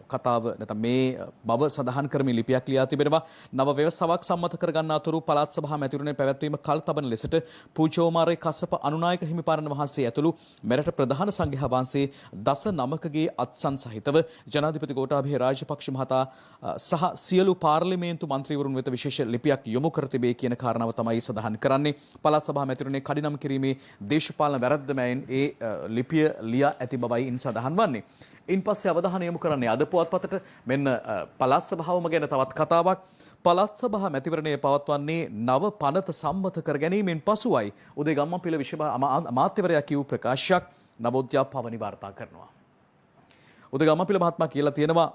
S1: කතාව නැත්නම් මේ බව සඳහන් කරමින් ලිපියක් ලියා තිබෙනවා. නව ව්‍යවස්ථාවක් සම්මත කර ගන්නා තුරු පළාත් සභා මැතිවරණය පැවැත්වීම කල් තබන ලෙසට පූජ්‍යෝමාරේ කස්සප අනුනායක හිමිපාණන් වහන්සේ ඇතුළු මෙරට ප්‍රධාන සංඝයා වහන්සේ 19කගේ අත්සන් සහිතව ජනාධිපති ගෝඨාභය රාජපක්ෂ මහතා සහ සියලු පාර්ලිමේන්තු මන්ත්‍රීවරුන් වෙත විශේෂ ලිපියක් යොමු කර තිබේ කියන කාරණාව තමයි සඳහන් කරන්නේ. පළාත් සභා මැතිවරණය කඩිනම් කිරීමේ දේශපාලන වැරද්දමයින් ඒ ලිපිය ලියා ඇති බවයි ඉන් සඳහන් වන්නේ. ඉන් පස්සේ අවධානය යොමු කරන්නේ අද පුවත්පතට මෙන්න පළාත් සභාවම ගැන තවත් කතාවක්. පළාත් සභා මැතිවරණය පවත්වන්නේ නව පනත සම්මත කර ගැනීමෙන් පසුවයි. උදේ ගම්මන්පිල විශේෂ අමාත්‍යවරයා කියූ ප්‍රකාශයක් නවෝද්‍යා පවනි වාර්තා කරනවා. උදේ ගම්මන්පිල මහත්මයා කියලා තියෙනවා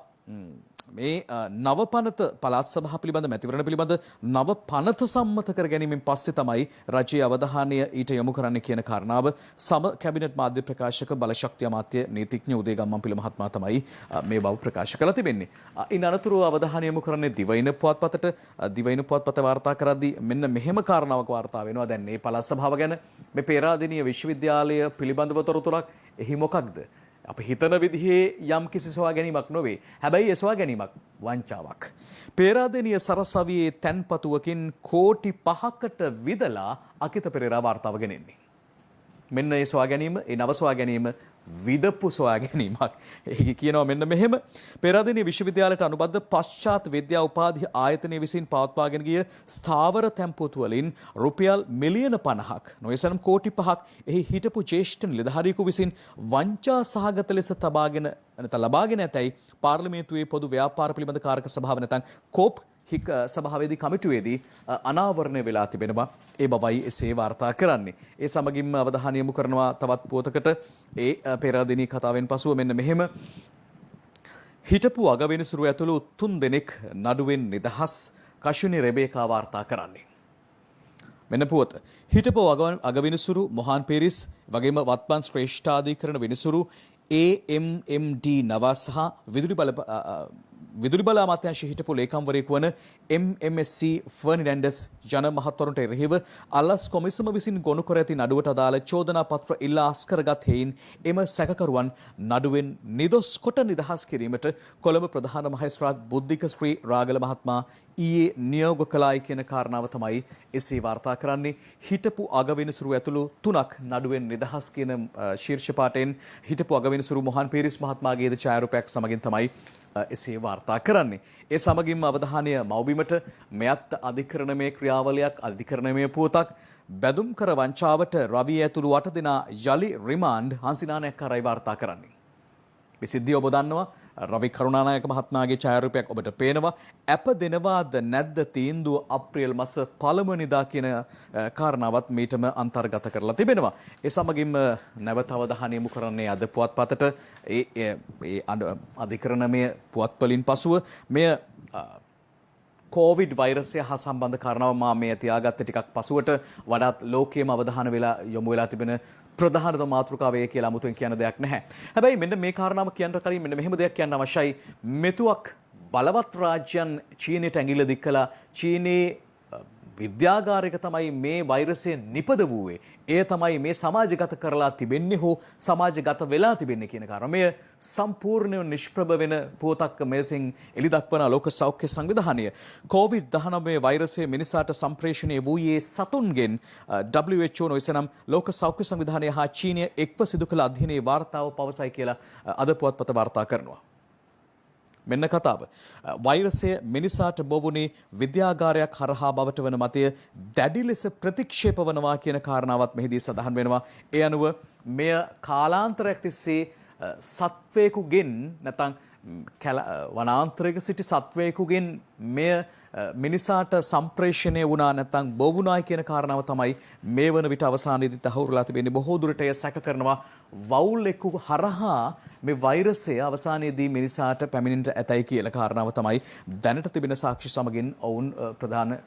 S1: මේ නව පනත පළාත් සභා පිළිබඳ මැතිවරණ පිළිබඳ නව පනත සම්මත කර ගැනීමෙන් පස්සේ තමයි රජයේ අවධානය ඊට යොමු කරන්න කියන කාරණාව සම කැබිනට් මාධ්‍ය ප්‍රකාශක බලශක්ති අමාත්‍ය නීතිඥ උදේ ගම්මන්පිල මහත්මයා තමයි මේ බව ප්‍රකාශ කළා තිබෙන්නේ. ඉන් අනතුරුව අවධානය යොමු කරන්නේ දිවයින පුවත්පතට. දිවයින පුවත්පත වාර්තා කරද්දී මෙන්න මෙහෙම කාරණාවක් වාර්තා වෙනවා. දැන් මේ පළාත් සභාව ගැන මේ පේරාදෙණිය විශ්වවිද්‍යාලය පිළිබඳව තොරතුරක් එහි මොකක්ද? අපි හිතන විදිහේ යම් කිසි සොයා ගැනීමක් නොවේ. හැබැයි ඒ සොයා ගැනීමක් වංචාවක්. පේරාදෙණිය සරසවියේ තැන්පතුවකින් කෝටි 5කට විදලා අකිත පෙරේරා වාර්තාව ගෙනෙන්නේ. මෙන්න ඒ සොයා ගැනීම, ඒ නව සොයා ගැනීම විදපු සොයා ගැනීමක්. ඒක කියනවා මෙන්න මෙහෙම. පේරාදෙණිය විශ්වවිද්‍යාලයට අනුබද්ධ පශ්චාත් විද්‍යා උපාධි ආයතනය විසින් පවත්වාගෙන ගිය ස්ථාවර තැන්පතු වලින් රුපියල් මිලියන 50ක් නොයසනම් කෝටි 5ක් එහි හිටපු ජ්‍යෙෂ්ඨ නිලධාරියෙකු විසින් වංචා සහගත ලෙස ලබාගෙන ඇතැයි පාර්ලිමේන්තුවේ පොදු ව්‍යාපාර පිළිබඳ කාරක සභාව නැත්නම් කෝප් හික් සභාවේදී කමිටුවේදී අනාවරණය වෙලා තිබෙනවා. ඒ බවයි එසේ වාර්තා කරන්නේ. ඒ සමගින්ම අවධානය යොමු කරනවා තවත් පුවතකට. ඒ පේරාදෙණිය කතාවෙන් පසුව මෙන්න මෙහෙම හිටපු අගවිනිසුරු ඇතුළු 3 දෙනෙක් නඩුවෙන් නිදහස් කෂුනි රෙබේකා වාර්තා කරන්නේ. මෙන්න පුවත. හිටපු අගවිනිසුරු මොහාන් පීරිස් වගේම වත්මන් ශ්‍රේෂ්ඨාධිකරණ විනිසුරු AMMD නවා සහ විදුලි බල අමාත්‍යාංශයේ හිටපු ලේකම්වරයෙකු වන MMSC ෆර්නිඩැන්ඩස් ජන මහත්වරුන්ට එරෙහිව අල්ලස් කොමිසම විසින් ගොනු කර ඇති නඩුවට අදාළ චෝදනා පත්‍ර ඉල්ලා අස්කරගත් හේයින් එම සැකකරුවන් නඩුවෙන් නිදොස් කොට නිදහස් කිරීමට කොළඹ ප්‍රධාන මහේස්ත්‍රාත් බුද්ධික ශ්‍රී රාගල මහත්මයා ඊයේ නියෝග කළායි කියන කාරණාව තමයි එසේ වාර්තා කරන්නේ. හිටපු අගවිනිසුරු ඇතුළු 3ක් නඩුවෙන් නිදහස් කියන ශීර්ෂ පාඨයෙන් හිටපු අගවිනිසුරු මොහන් පීරිස් මහත්මයාගේද ඡායාරූපයක් සමගින් තමයි එසේ වාර්තා කරන්නේ. ඒ සමගින්ම අවධානය මව්බිමට මෙයත් අධිකරණමය ක්‍රියාවලියක් අධිකරණමය පුවතක් බැදුම් කර වංචාවට රවි ඇතුළු 8 දෙනා යලි රිමාන්ඩ් හංසිනානයක් කරයි වාර්තා කරන්නේ. මේ සිද්ධිය ඔබ දන්නවා. රවි කරුණානායක මහත්මයාගේ ඡායාරූපයක් ඔබට පේනවා. අප දෙනවාද නැද්ද තීන්දුව අප්‍රේල් මාස 1 වෙනිදා කියන කාරණාවත් මීටම අන්තර්ගත කරලා තිබෙනවා. ඒ සමගින්ම නැවත අවධානය යොමු කරන්නේ අද පුවත්පතට ඒ අධිකරණමය පුවත්වලින් පසුව මෙය කොවිඩ් වෛරසය හා සම්බන්ධ කාරණාව මා මේ තියාගත්ත ටිකක් පසුවට වඩාත් ලෝකයේම අවධානය වෙලා යොමු වෙලා තිබෙන ප්‍රධානම මාතෘකාව ඒ කියලා 아무තෙන් කියන දෙයක් නැහැ. හැබැයි මෙන්න මේ කාරණාව කියන්න කලින් මෙන්න මෙහෙම දෙයක් කියන්න අවශ්‍යයි. මෙතුවක් බලවත් රාජ්‍යයන් චීනයට ඇඟිල්ල දික් කළා. චීනයේ විද්‍යාගාරයක තමයි මේ වෛරසය නිපද වූයේ. එය තමයි මේ සමාජගත කරලා තිබෙන්නේ හෝ සමාජගත වෙලා තිබෙන්නේ කියන කාරණය. මෙය සම්පූර්ණයෙන් නිෂ්ප්‍රභ වෙන පුවතක් මෙලෙසින් එළිදක්වන ලෝක සෞඛ්‍ය සංවිධානය COVID-19 වෛරසය මිනිසාට සම්ප්‍රේෂණය වූයේ සතුන්ගෙන් WHO නොයිසනම් ලෝක සෞඛ්‍ය සංවිධානය හා චීනය එක්ව සිදු කළ අධ්‍යයනයේ වාර්තාව පවසයි කියලා අද පුවත්පත වාර්තා කරනවා. මෙන්න කතාව. වෛරසය මිනිසාට බොවුනේ විද්‍යාගාරයක් හරහා බවට වන මතය දැඩි ලෙස ප්‍රතික්ෂේප වනවා කියන කාරණාවත් මෙහිදී සඳහන් වෙනවා. ඒ අනුව මෙය කාලාන්තරයක් තිස්සේ සත්වයෙකුගෙන් නැත්නම් වනාන්තරයක සිටි සත්වයෙකුගෙන් මෙය මිනිසාට සම්ප්‍රේෂණය වුණා නැත්නම් බොවුනායි කියන කාරණාව තමයි මේ වන විට අවසානයේදී තහවුරුලා තිබෙන්නේ. බොහෝ දුරට එය සැක කරනවා වවුලෙකු හරහා මේ වෛරසය අවසානයේදී මිනිසාට පැමිණෙන්නට ඇතයි කියලා කාරණාව තමයි දැනට තිබෙන සාක්ෂි සමගින් ඔවුන් ප්‍රධාන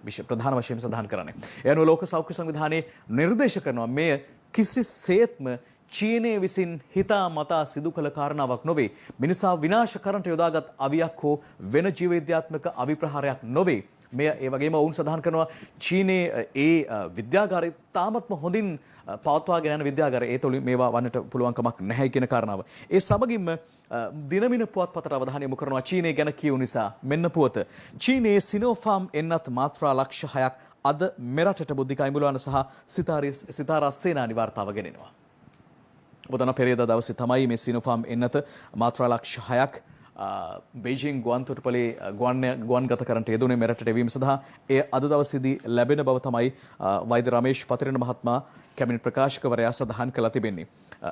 S1: වශයෙන් සඳහන් කරන්නේ. ඒ අනුව ලෝක සෞඛ්‍ය සංවිධානයේ නිර්දේශ කරනවා මෙය කිසිසේත්ම චීනය විසින් හිතා මතා සිදු කළ කාරණාවක් නොවේ. මිනිසා විනාශ කරන්නට යොදාගත් අවියක් හෝ වෙන ජීව විද්‍යාත්මක අවිප්‍රහාරයක් නොවේ. මෙය ඒ වගේම ඔවුන් සඳහන් කරනවා චීනයේ ඒ විද්‍යාගාරය තාමත්ම හොඳින් පවත්වාගෙන යන විද්‍යාගාරය ඒ තුළින් මේවා වන්නට පුළුවන් කමක් නැහැ කියන කාරණාව. ඒ සමගින්ම දිනමින පුවත්පතට අවධානය යොමු කරනවා චීනය ගැන කියු නිසා. මෙන්න පුවත. චීනයේ සිනෝෆාම් එන්නත් මාත්‍රා ලක්ෂ 6ක් අද මෙරටට බුද්ධික අයිමුලවන සහ සිතාරා සේනානි වාර්තාව ගෙනෙනවා. ඔබ පෙරේදා දවසේ තමයි මේ සිනෝෆාම් එන්නත මාත්‍රා ලක්ෂ 6ක් බීජිං ගුවන්තොටුපළේ ගුවන්ගත කරන්නට යෙදුනේ මෙරටට එවීම සඳහා එය අද දවසේදී ලැබෙන බව තමයි වෛද්‍ය රමේෂ් පතිරණ මහත්මයා කැබිනට් ප්‍රකාශකවරයා සඳහන් කළා තිබෙන්නේ.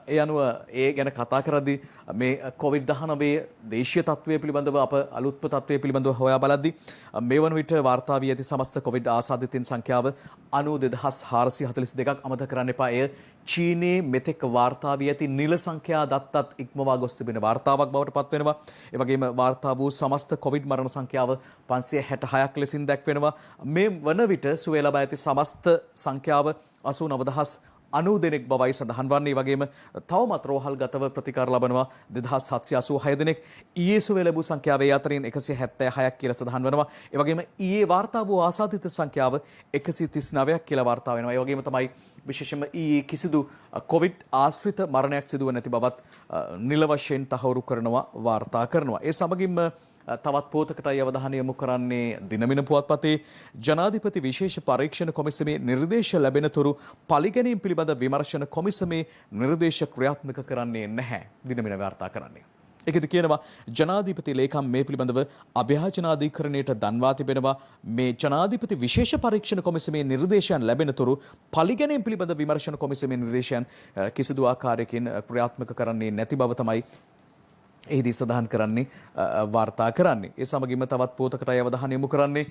S1: ඒ අනුව ඒ ගැන කතා කරද්දී මේ COVID-19 දේශීය තත්ත්වය පිළිබඳව අප අලුත්ම තත්ත්වය පිළිබඳව හොයා බලද්දී මේ වන විට වාර්තා වී ඇති සමස්ත COVID ආසාදිතයින් සංඛ්‍යාව 92442ක් අමතක කරන්න එපා. එය චීනයේ මෙතෙක් වාර්තා වී ඇති නිල සංඛ්‍යා දත්තත් ඉක්මවා ගොස් තිබෙන වාර්තාවක් බවට පත් වෙනවා. ඒ වගේම වාර්තා වූ සමස්ත COVID මරණ සංඛ්‍යාව 566ක් ලෙසින් දැක්වෙනවා. මේ වන විට සුවය ලබා ඇති සමස්ත සංඛ්‍යාව 89000 දෙනෙක් බවයි සඳහන් වන්නේ. වගේම තවමත් රෝහල්ගතව ප්‍රතිකාර ලබනවා 2786 දෙනෙක්. ඊයේ සුවය ලැබූ සංඛ්‍යාව ඒ අතරින් 176ක් කියලා සඳහන් වෙනවා. ඒ වගේම ඊයේ වාර්තා වූ ආසාදිත සංඛ්‍යාව 139ක් කියලා වාර්තා වෙනවා. ඒ වගේම තමයි විශේෂයෙන්ම ඊයේ කිසිදු කොවිඩ් ආශ්‍රිත මරණයක් සිදුව නැති බවත් නිල වශයෙන් තහවුරු කරනවා වාර්තා කරනවා. ඒ සමගින්ම තවත් පුවතකටයි අවධානය යොමු කරන්නේ දිනමින පුවත්පතේ ජනාධිපති විශේෂ පරීක්ෂණ කොමිසමේ නිර්දේශ ලැබෙනතුරු පලිගැනීම් පිළිබඳ විමර්ශන කොමිසමේ නිර්දේශ ක්‍රියාත්මක කරන්නේ නැහැ. දිනමින වාර්තා කරන්නේ. ඒකද කියනවා ජනාධිපති ලේකම් මේ පිළිබඳව අභ්‍යාජනාධිකරණයට දන්වා තිබෙනවා. මේ ජනාධිපති විශේෂ පරීක්ෂණ කොමිසමේ නිර්දේශයන් ලැබෙනතුරු පලිගැනීම් පිළිබඳ විමර්ශන කොමිසමේ නිර්දේශයන් කිසිදු ආකාරයකින් ක්‍රියාත්මක කරන්නේ නැති බව තමයි එහිදී සඳහන් කරන්නේ වාර්තා කරන්නේ. ඒ සමගින්ම තවත් පුවතකටයි අවධානය යොමු කරන්නේ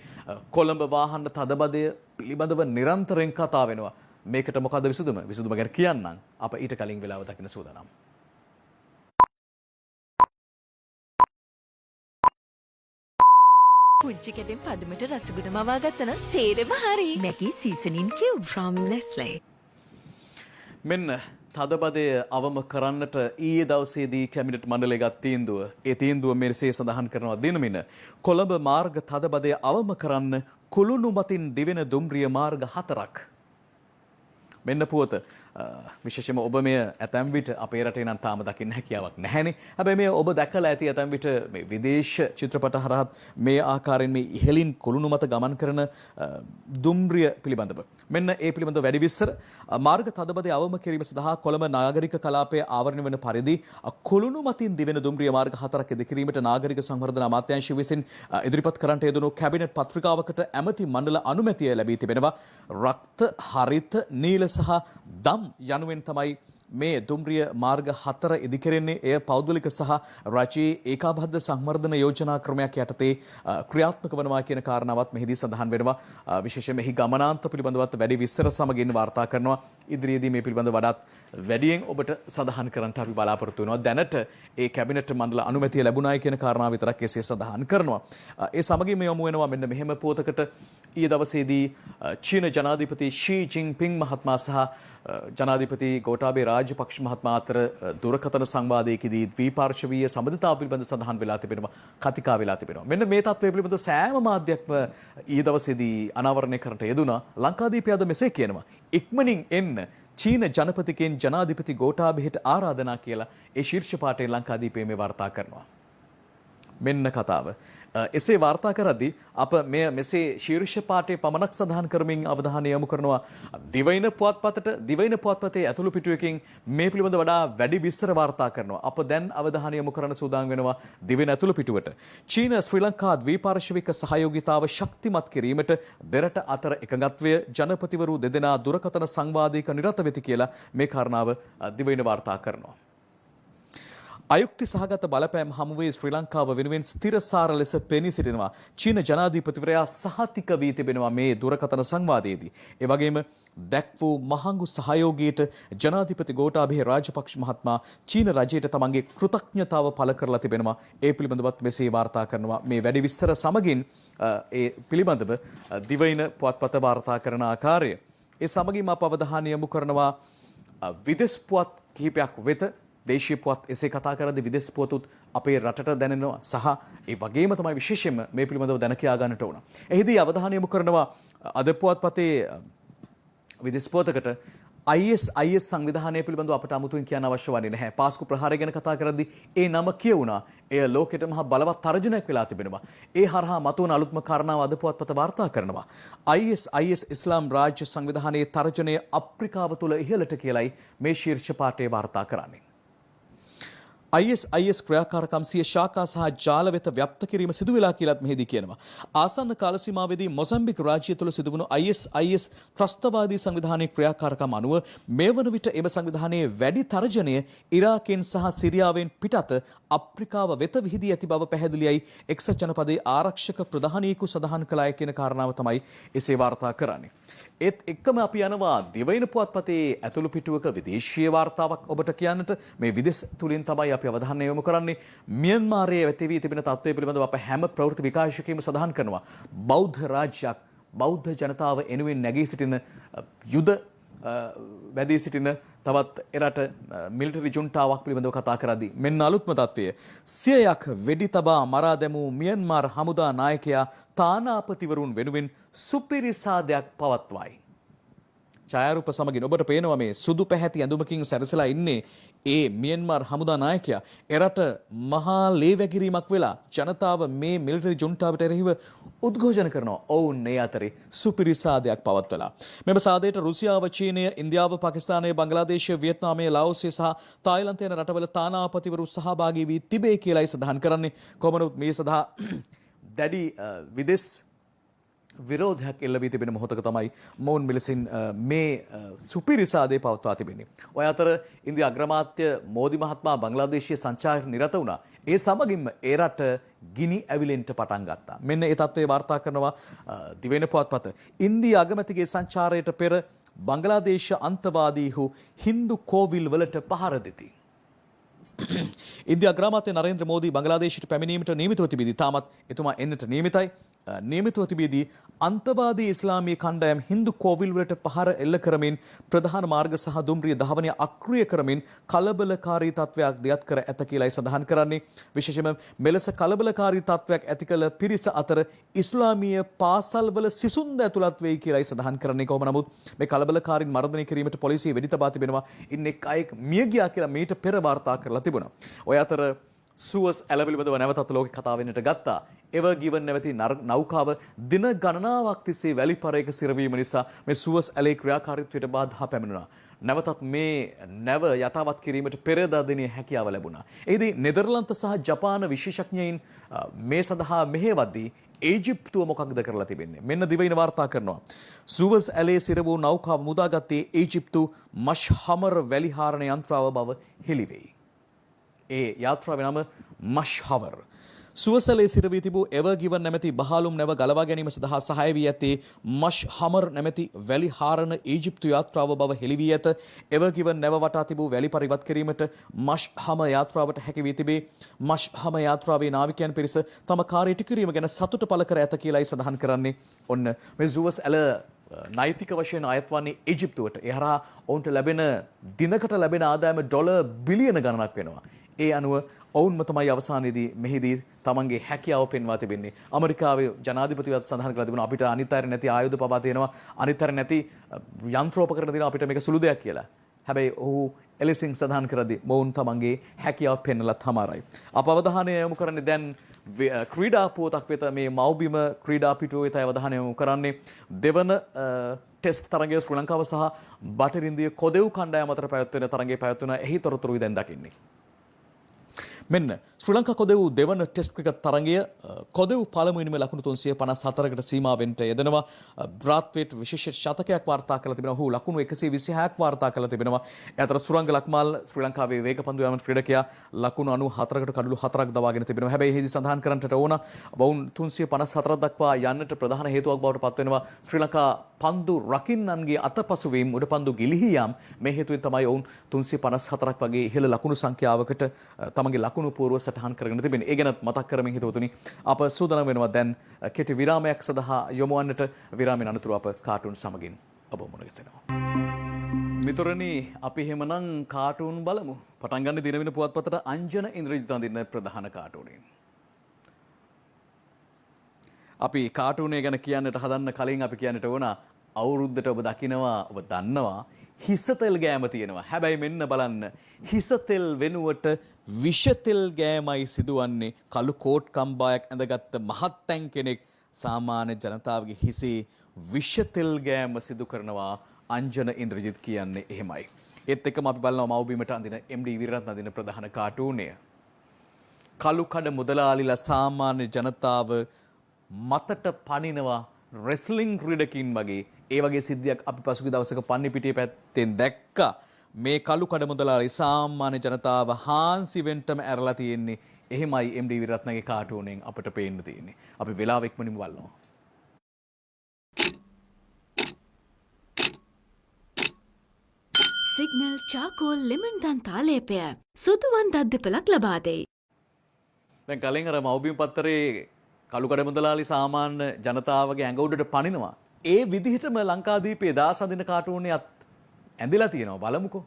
S1: කොළඹ වාහන තදබදය පිළිබඳව නිරන්තරයෙන් කතා වෙනවා. මේකට මොකද විසඳුම? විසඳුම ගැන කියන්නම්. අප ඊට කලින් වෙලාව දකින්න සූදානම්.
S16: පුංචි කැටෙන් පදමට රසගුණ මවා ගත්තන සේරම හරි. මැකී සීසනින් කියුබ් from Nestle.
S1: මෙන්න තදබදය අවම කරන්නට ඊයේ දවසේදී කැබිනට් මණ්ඩලය ගත් තීන්දුව. ඒ තීන්දුව මෙසේ සඳහන් කරනවා දිනමින කොළඹ මාර්ග තදබදය අවම කරන්න කුළුණු මතින් දිවෙන දුම්රිය මාර්ග 4ක්. මෙන්න පුවත. විශේෂයෙන්ම ඔබ මේ ඇතැම් විට අපේ රටේ නම් තාම දකින්න හැකියාවක් නැහැනේ. හැබැයි මේ ඔබ දැකලා ඇති ඇතැම් විට මේ විදේශ චිත්‍රපට හරහා මේ ආකාරයෙන් මේ ඉහළින් කුළුණු මත ගමන් කරන දුම්රිය පිළිබඳව. මෙන්න ඒ පිළිබඳව වැඩි විස්තර මාර්ග තදබදය අවම කිරීම සඳහා කොළඹ නාගරික කලාපයේ ආවරණය වන පරිදි කුළුණු මතින් දිවෙන දුම්රිය මාර්ග 4ක් ඉදිකිරීමට නාගරික සංවර්ධන අමාත්‍යාංශය විසින් ඉදිරිපත් කරන්නට යෙදුණු කැබිනට් පත්‍රිකාවකට ඇමති මණ්ඩල අනුමැතිය ලැබී තිබෙනවා. රක්ත, හරිත, නීල සහ දම් යනුවෙන් තමයි මේ දුම්රිය මාර්ග 4 ඉදිකරන්නේ. එය පෞද්ගලික සහ රජයේ ඒකාබද්ධ සංවර්ධන යෝජනා ක්‍රමයක් යටතේ ක්‍රියාත්මක වනවා කියන කාරණාවත් මෙහිදී සඳහන් වෙනවා. විශේෂයෙන් මෙහි ගමනාන්ත පිළිබඳවත් වැඩි විස්තර සමගින් වාර්තා කරනවා. ඉදිරියේදී මේ පිළිබඳව වඩාත් වැඩියෙන් ඔබට සඳහන් කරන්නට අපි බලාපොරොත්තු වෙනවා. දැනට ඒ කැබිනට් මණ්ඩල අනුමැතිය ලැබුණායි කියන කාරණාව විතරක් එසේ සඳහන් කරනවා. ඒ සමගින්ම යොමු වෙනවා මෙන්න මෙහෙම පුවතකට. ඊයේ දවසේදී චීන ජනාධිපති ෂී ජින්පිං මහත්මයා සහ ජනාධිපති ගෝඨාභය රාජපක්ෂ මහත්මයා අතර දුරකථන සංවාදයේදී ද්විපාර්ශ්වීය සම්බන්ධතාව පිළිබඳ සඳහන් වෙලා තිබෙනවා, කතිකා වෙලා තිබෙනවා. මෙන්න මේ තත්ත්වය පිළිබඳව සෑම මාධ්‍යයක්ම ඊයේ දවසේදී අනාවරණය කරන්නට යෙදුණා. ලංකාදීපය අද මෙසේ කියනවා. ඉක්මනින් එන්න චීන ජනපතිගෙන් ජනාධිපති ගෝඨාභයට ආරාධනා කියලා ඒ ශීර්ෂ පාඨයේ ලංකාදීපයේ මේ වාර්තා කරනවා. මෙන්න කතාව. එසේ වාර්තා කරද්දී අප මෙසේ ශීර්ෂ පාඨයේ පමණක් සඳහන් කරමින් අවධානය යොමු කරනවා දිවයින පුවත්පතේ ඇතුළු පිටුවකින් මේ පිළිබඳ වඩා වැඩි විස්තර වාර්තා කරනවා. අප දැන් අවධානය යොමු කරන සූදානම් වෙනවා දිවයින ඇතුළු පිටුවට. චීන ශ්‍රී ලංකා ද්විපාර්ශ්වික සහයෝගිතාව ශක්තිමත් කිරීමට දෙරට අතර එකඟත්වය ජනපතිවරු දෙදෙනා දුරකථන සංවාදයක නිරත වෙති කියලා මේ කාරණාව දිවයින වාර්තා කරනවා. අයුක්ති සහගත බලපෑම් හමුවේ ශ්‍රී ලංකාව වෙනුවෙන් ස්ථිරසාර ලෙස පෙනී සිටිනවා. චීන ජනාධිපතිවරයා සහතික වී තිබෙනවා මේ දුරකථන සංවාදයේදී. ඒ වගේම දැක් වූ මහඟු සහයෝගයට ජනාධිපති ගෝඨාභය රාජපක්ෂ මහත්මයා චීන රජයට තමන්ගේ කෘතඥතාව පළ කරලා තිබෙනවා. ඒ පිළිබඳවත් මෙසේ වාර්තා කරනවා. මේ වැඩි විස්තර සමගින් ඒ පිළිබඳව දිවයින පුවත්පත වාර්තා කරන ආකාරය. ඒ සමගින්ම අප අවධානය යොමු කරනවා විදේශ පුවත් කිහිපයක් වෙත. දේශීය පුවත් එසේ කතා කරද්දී විදේශ පුවතුත් අපේ රටට දැනෙනවා සහ ඒ වගේම තමයි විශේෂයෙන්ම මේ පිළිබඳව දැන කියා ගන්නට ඕන. එහිදී අවධානය යොමු කරනවා අද පුවත්පතේ විදේශ පුවතකට IS සංවිධානය පිළිබඳව අපට අමුතුවෙන් කියන්න අවශ්‍ය වන්නේ නැහැ. පාස්කු ප්‍රහාරය ගැන කතා කරද්දී ඒ නම කියුණා. එය ලෝකෙට මහා බලවත් තර්ජනයක් වෙලා තිබෙනවා. ඒ හරහා මතුවන අලුත්ම කාරණාව අද පුවත්පත වාර්තා කරනවා. IS ඉස්ලාම් රාජ්‍ය සංවිධානයේ තර්ජනය අප්‍රිකාව තුළ ඉහළට කියලයි මේ ශීර්ෂ පාඨයේ වාර්තා කරන්නේ. IS ක්‍රියාකාරකම් සිය ශාඛා සහ ජාල වෙත ව්‍යාප්ත කිරීම සිදු වෙලා කියලාත් මෙහිදී කියනවා. ආසන්න කාල සීමාවේදී මොසම්බික් රාජ්‍යය තුළ සිදුවුණු IS ත්‍රස්තවාදී සංවිධානයේ ක්‍රියාකාරකම් අනුව මේ වන විට එම සංවිධානයේ වැඩි තර්ජනය ඉරාකෙන් සහ සිරියාවෙන් පිටත අප්‍රිකාව වෙත විහිදී ඇති බව පැහැදිලියයි එක්සත් ජනපදයේ ආරක්ෂක ප්‍රධානියෙකු සඳහන් කළාය කියන කාරණාව තමයි එසේ වාර්තා කරන්නේ. ඒත් එක්කම අපි යනවා දිවයින පුවත්පතේ ඇතුළු පිටුවක විදේශීය වාර්තාවක් ඔබට කියන්නට. මේ විදේශ තුලින් තමයි අපි අවධානය යොමු කරන්නේ. මියන්මාරයේ ඇති වී තිබෙන තත්ත්වය පිළිබඳව අප හැම ප්‍රවෘත්ති විකාශකයෙම සඳහන් කරනවා. බෞද්ධ රාජ්‍යයක් බෞද්ධ ජනතාව එනුවෙන් නැගී සිටින යුද වැදී සිටින තවත් එරට මිලිටරි ජුන්ටාවක් පිළිබඳව කතා කරද්දී මෙන්න අලුත්ම තත්ත්වය. 100ක් වෙඩි තබා මරා දැමූ මියන්මාර් හමුදා නායකයා තානාපතිවරුන් වෙනුවෙන් සුපිරිසාදයක් පවත්වයි. ඡායාරූප සමගින් ඔබට පේනවා මේ සුදු පැහැති ඇඳුමකින් සැරසලා ඉන්නේ ඒ මියන්මාර් හමුදා නායකයා. එරට මහා ලේ වැගිරීමක් වෙලා ජනතාව මේ මිලිටරි ජුන්ටාවට එරෙහිව උද්ඝෝෂණ කරනවා. ඔවුන් මේ අතරේ සුපිරිසාදයක් පවත්වලා. මෙම සාදයට රුසියාව, චීනය, ඉන්දියාව, පාකිස්තානය, බංග්ලාදේශය, වියට්නාමය, ලාෝසය සහ තායිලන්තය යන රටවල තානාපතිවරු සහභාගී වී තිබේ කියලායි සඳහන් කරන්නේ. කොමනුත් මේ සඳහා දැඩි විදේශ විරෝධයක් එල්ල වී තිබෙන මොහොතක තමයි මොවුන් මෙලෙසින් මේ සුපිරිසාදේ පවත්වා තිබෙන්නේ. ඔය අතර ඉන්දියා අග්‍රාමාත්‍ය මෝදි මහත්මයා බංග්ලාදේශීය සංචාරයට නිරත වුණා. ඒ සමගින්ම ඒ රට ගිනි ඇවිලෙන්ට පටන් ගත්තා. මෙන්න ඒ තත්ත්වය වාර්තා කරනවා දිවයින පුවත්පත. ඉන්දියා අගමැතිගේ සංචාරයට පෙර බංග්ලාදේශ අන්තවාදීහු හින්දු කෝවිල් වලට පහර දෙති. ඉන්දියා අග්‍රාමාත්‍ය නරේන්ද්‍ර මෝදී බංග්ලාදේශයට පැමිණීමට නියමිතව තිබෙදී තාමත් එතුමා එන්නට නියමිතයි. නියමිතව තිබීදී අන්තවාදී ඉස්ලාමීය කණ්ඩායම් හින්දු කෝවිල් වලට පහර එල්ල කරමින් ප්‍රධාන මාර්ග සහ දුම්රිය ධාවනය අක්‍රිය කරමින් කලබලකාරී තත්වයක් දියත් කර ඇත කියලායි සඳහන් කරන්නේ. විශේෂයෙන්ම මෙලෙස කලබලකාරී තත්වයක් ඇති කළ පිරිස අතර ඉස්ලාමීය පාසල්වල සිසුන්ද ඇතුළත් වෙයි කියලායි සඳහන් කරන්නේ. කොහොම නමුත් මේ කලබලකාරීන් මර්ධනය කිරීමට පොලිසිය වෙඩි තබා තිබෙනවා. ඉන් එක් අයෙක් මිය ගියා කියලා මීට පෙර වාර්තා කරලා තිබුණා. ඔය අතර සුවස් ඇල පිළිබඳව නැවතත් ලෝකෙ කතා වෙන්නට ගත්තා. එවර් ගිවන් නැවති නෞකාව දින ගණනාවක් තිස්සේ වැලිපරයක සිරවීම නිසා මේ සුවස් ඇලේ ක්‍රියාකාරීත්වයට බාධා පැමිණුණා. නැවතත් මේ නැව යථාවත් කිරීමට පෙරදා දිනේ හැකියාව ලැබුණා. එෙහිදී නෙදර්ලන්ත සහ ජපාන විශේෂඥයින් මේ සඳහා මෙහෙවද්දී ඊජිප්තුව මොකක්ද කරලා තිබෙන්නේ? මෙන්න දිවයින වාර්තා කරනවා. සුවස් ඇලේ සිර වූ නෞකාව මුදාගත්තේ ඊජිප්තු මෂ්හමර් වැලිහාරණ යන්ත්‍රාව බව හෙළිවෙයි. ඒ යාත්‍රාවේ නම මෂ්හවර්. සුවසලේ සිරවී තිබූ එවර් ගිවන් නැමැති බහලුම් නැව ගලවා ගැනීම සඳහා සහාය වී ඇත්තේ මෂ්හමර් නැමැති වැලිහාරණ ඊජිප්තු යාත්‍රාව බව හෙළි වී ඇත. එවර් ගිවන් නැව වටා තිබූ වැලි පරිවත් කිරීමට මෂ්හම යාත්‍රාවට හැකි වී තිබේ. මෂ්හම යාත්‍රාවේ නාවිකයන් පිරිස තම කාර්යය ඉටු කිරීම ගැන සතුට පළ කර ඇත කියලායි සඳහන් කරන්නේ. ඔන්න මේ සුවස් ඇල නෛතික වශයෙන් අයත් වන්නේ ඊජිප්තුවට. ඒ හරහා ඔවුන්ට ලැබෙන දිනකට ලැබෙන ආදායම ඩොලර් බිලියන ගණනක් වෙනවා. ඒ අනුව ඔවුන්ම තමයි අවසානයේදී මෙහිදී තමන්ගේ හැකියාව පෙන්වා තිබෙන්නේ. ඇමරිකාවේ ජනාධිපතිවත් සඳහන් කරලා තිබුණා අපිට අනිත් අය නැති ආයුධ පවා තියෙනවා, අනිත් අය නැති යන්ත්‍රෝපකරණ තියෙනවා, අපිට මේක සුළු දෙයක් කියලා. හැබැයි ඔහු එලෙසින් සඳහන් කරදී මොවුන් තමන්ගේ හැකියාව පෙන්වලා තමාරයි. අප අවධානය යොමු කරන්නේ දැන් ක්‍රීඩා පුවතක් වෙත. මේ මව්බිම ක්‍රීඩා පිටුව වෙත අවධානය යොමු කරන්නේ දෙවන ටෙස්ට් තරගය ශ්‍රී ලංකාව සහ බටහිර ඉන්දිය කොදෙව් කණ්ඩායම අතර පැවැත්වෙන තරගයේ පැවැත්වෙන එහි තොරතුරුයි දැන් දකින්නේ. මෙන්න ශ්‍රී ලංකා කොදෙව් දෙවන ටෙස්ට් ක්‍රිකට් තරගය කොදෙව් පළමුවෙනිම ලකුණු 354කට සීමාවෙන්ට යෙදෙනවා. බ්‍රාත්වේට් විශේෂ ශතකයක් වාර්තා කරලා තිබෙනවා. ඔහු ලකුණු 126ක් වාර්තා කරලා තිබෙනවා. ඒ අතර සුරංග ලක්මාල් ශ්‍රී ලංකාවේ වේගපන්දු යාම ක්‍රීඩකයා ලකුණු 94කට කඩලු 4ක් දවාගෙන තිබෙනවා. හැබැයි එහිදී සඳහන් කරන්නට ඕන වුන් 354 දක්වා යන්නට ප්‍රධාන හේතුවක් බවට පත් වෙනවා ශ්‍රී ලංකා පන්දු රකින්නන්ගේ අතපසුවීම් උඩ පන්දු ගිලිහි යාම්. මේ හේතුවෙන් තමයි ඔවුන් 354ක් වගේ ඉහළ ලකුණු සංඛ්‍යාවකට තමගේ ලකුණු පූර්ව සටහන් කරගෙන තිබෙන්නේ. ඒ ගැනත් මතක් කරමින් හිතවතුනි අප සූදානම් වෙනවා දැන් කෙටි විරාමයක් සඳහා යොමු වන්නට. විරාමයෙන් අනතුරු අප කාටුන් සමගින් ඔබ මුණ ගැසෙනවා. මිතුරනි අපි එහෙමනම් කාටුන් බලමු. පටන් ගන්න දිනවින පුවත්පතට අංජන ඉන්ද්‍රජිත් අඳින්න ප්‍රධාන කාටුනෙන්. අපි කාටුනේ ගැන කියන්නට හදන්න කලින් අපි කියන්නට ඕන අවුරුද්දට ඔබ දකිනවා ඔබ දන්නවා හිසතෙල් ගෑම තියෙනවා. හැබැයි මෙන්න බලන්න හිසතෙල් වෙනුවට විෂතෙල් ගෑමයි සිදුවන්නේ. කළු කෝට් කම්බායක් ඇඳගත්ත මහත්තැන් කෙනෙක් සාමාන්‍ය ජනතාවගේ හිසේ විෂතෙල් ගෑම සිදු කරනවා. අංජන ඉන්ද්‍රජිත් කියන්නේ එහෙමයි. ඒත් එක්කම අපි බලනවා මව්බිමට අඳින MD විරරත්න අඳින ප්‍රධාන කාටුනය. කළු කඩ මුදලාලිලා සාමාන්‍ය ජනතාව මතට පනිනවා රෙස්ලිං ක්‍රීඩකින් වගේ. ඒ වගේ සිද්ධියක් අපි පසුගිය දවසක පන්නිපිටිය පැත්තෙන් දැක්කා. මේ කළු කඩ මුදලාලි සාමාන්‍ය ජනතාව හාන්සි වෙන්ටම ඇරලා තියෙන්නේ. එහෙමයි MD විරත්නගේ කාටුනෙන් අපිට පේන්න තියෙන්නේ. අපි වෙලාව ඉක්මනින්ම බලනවා.
S17: සිග්නල් චාකෝල් ලෙමන් දන්තා ලේපය සුදුවන් දද්දපලක් ලබා දෙයි.
S1: දැන් කලින් අර මව්බිම් පත්තරේ කළුකඩ මුදලාලි සාමාන්‍ය ජනතාවගේ ඇඟ උඩට පනිනවා. ඒ විදිහටම ලංකාදීපයේ දාස අඳින කාටුනේත් ඇඳිලා තියෙනවා. බලමුකෝ.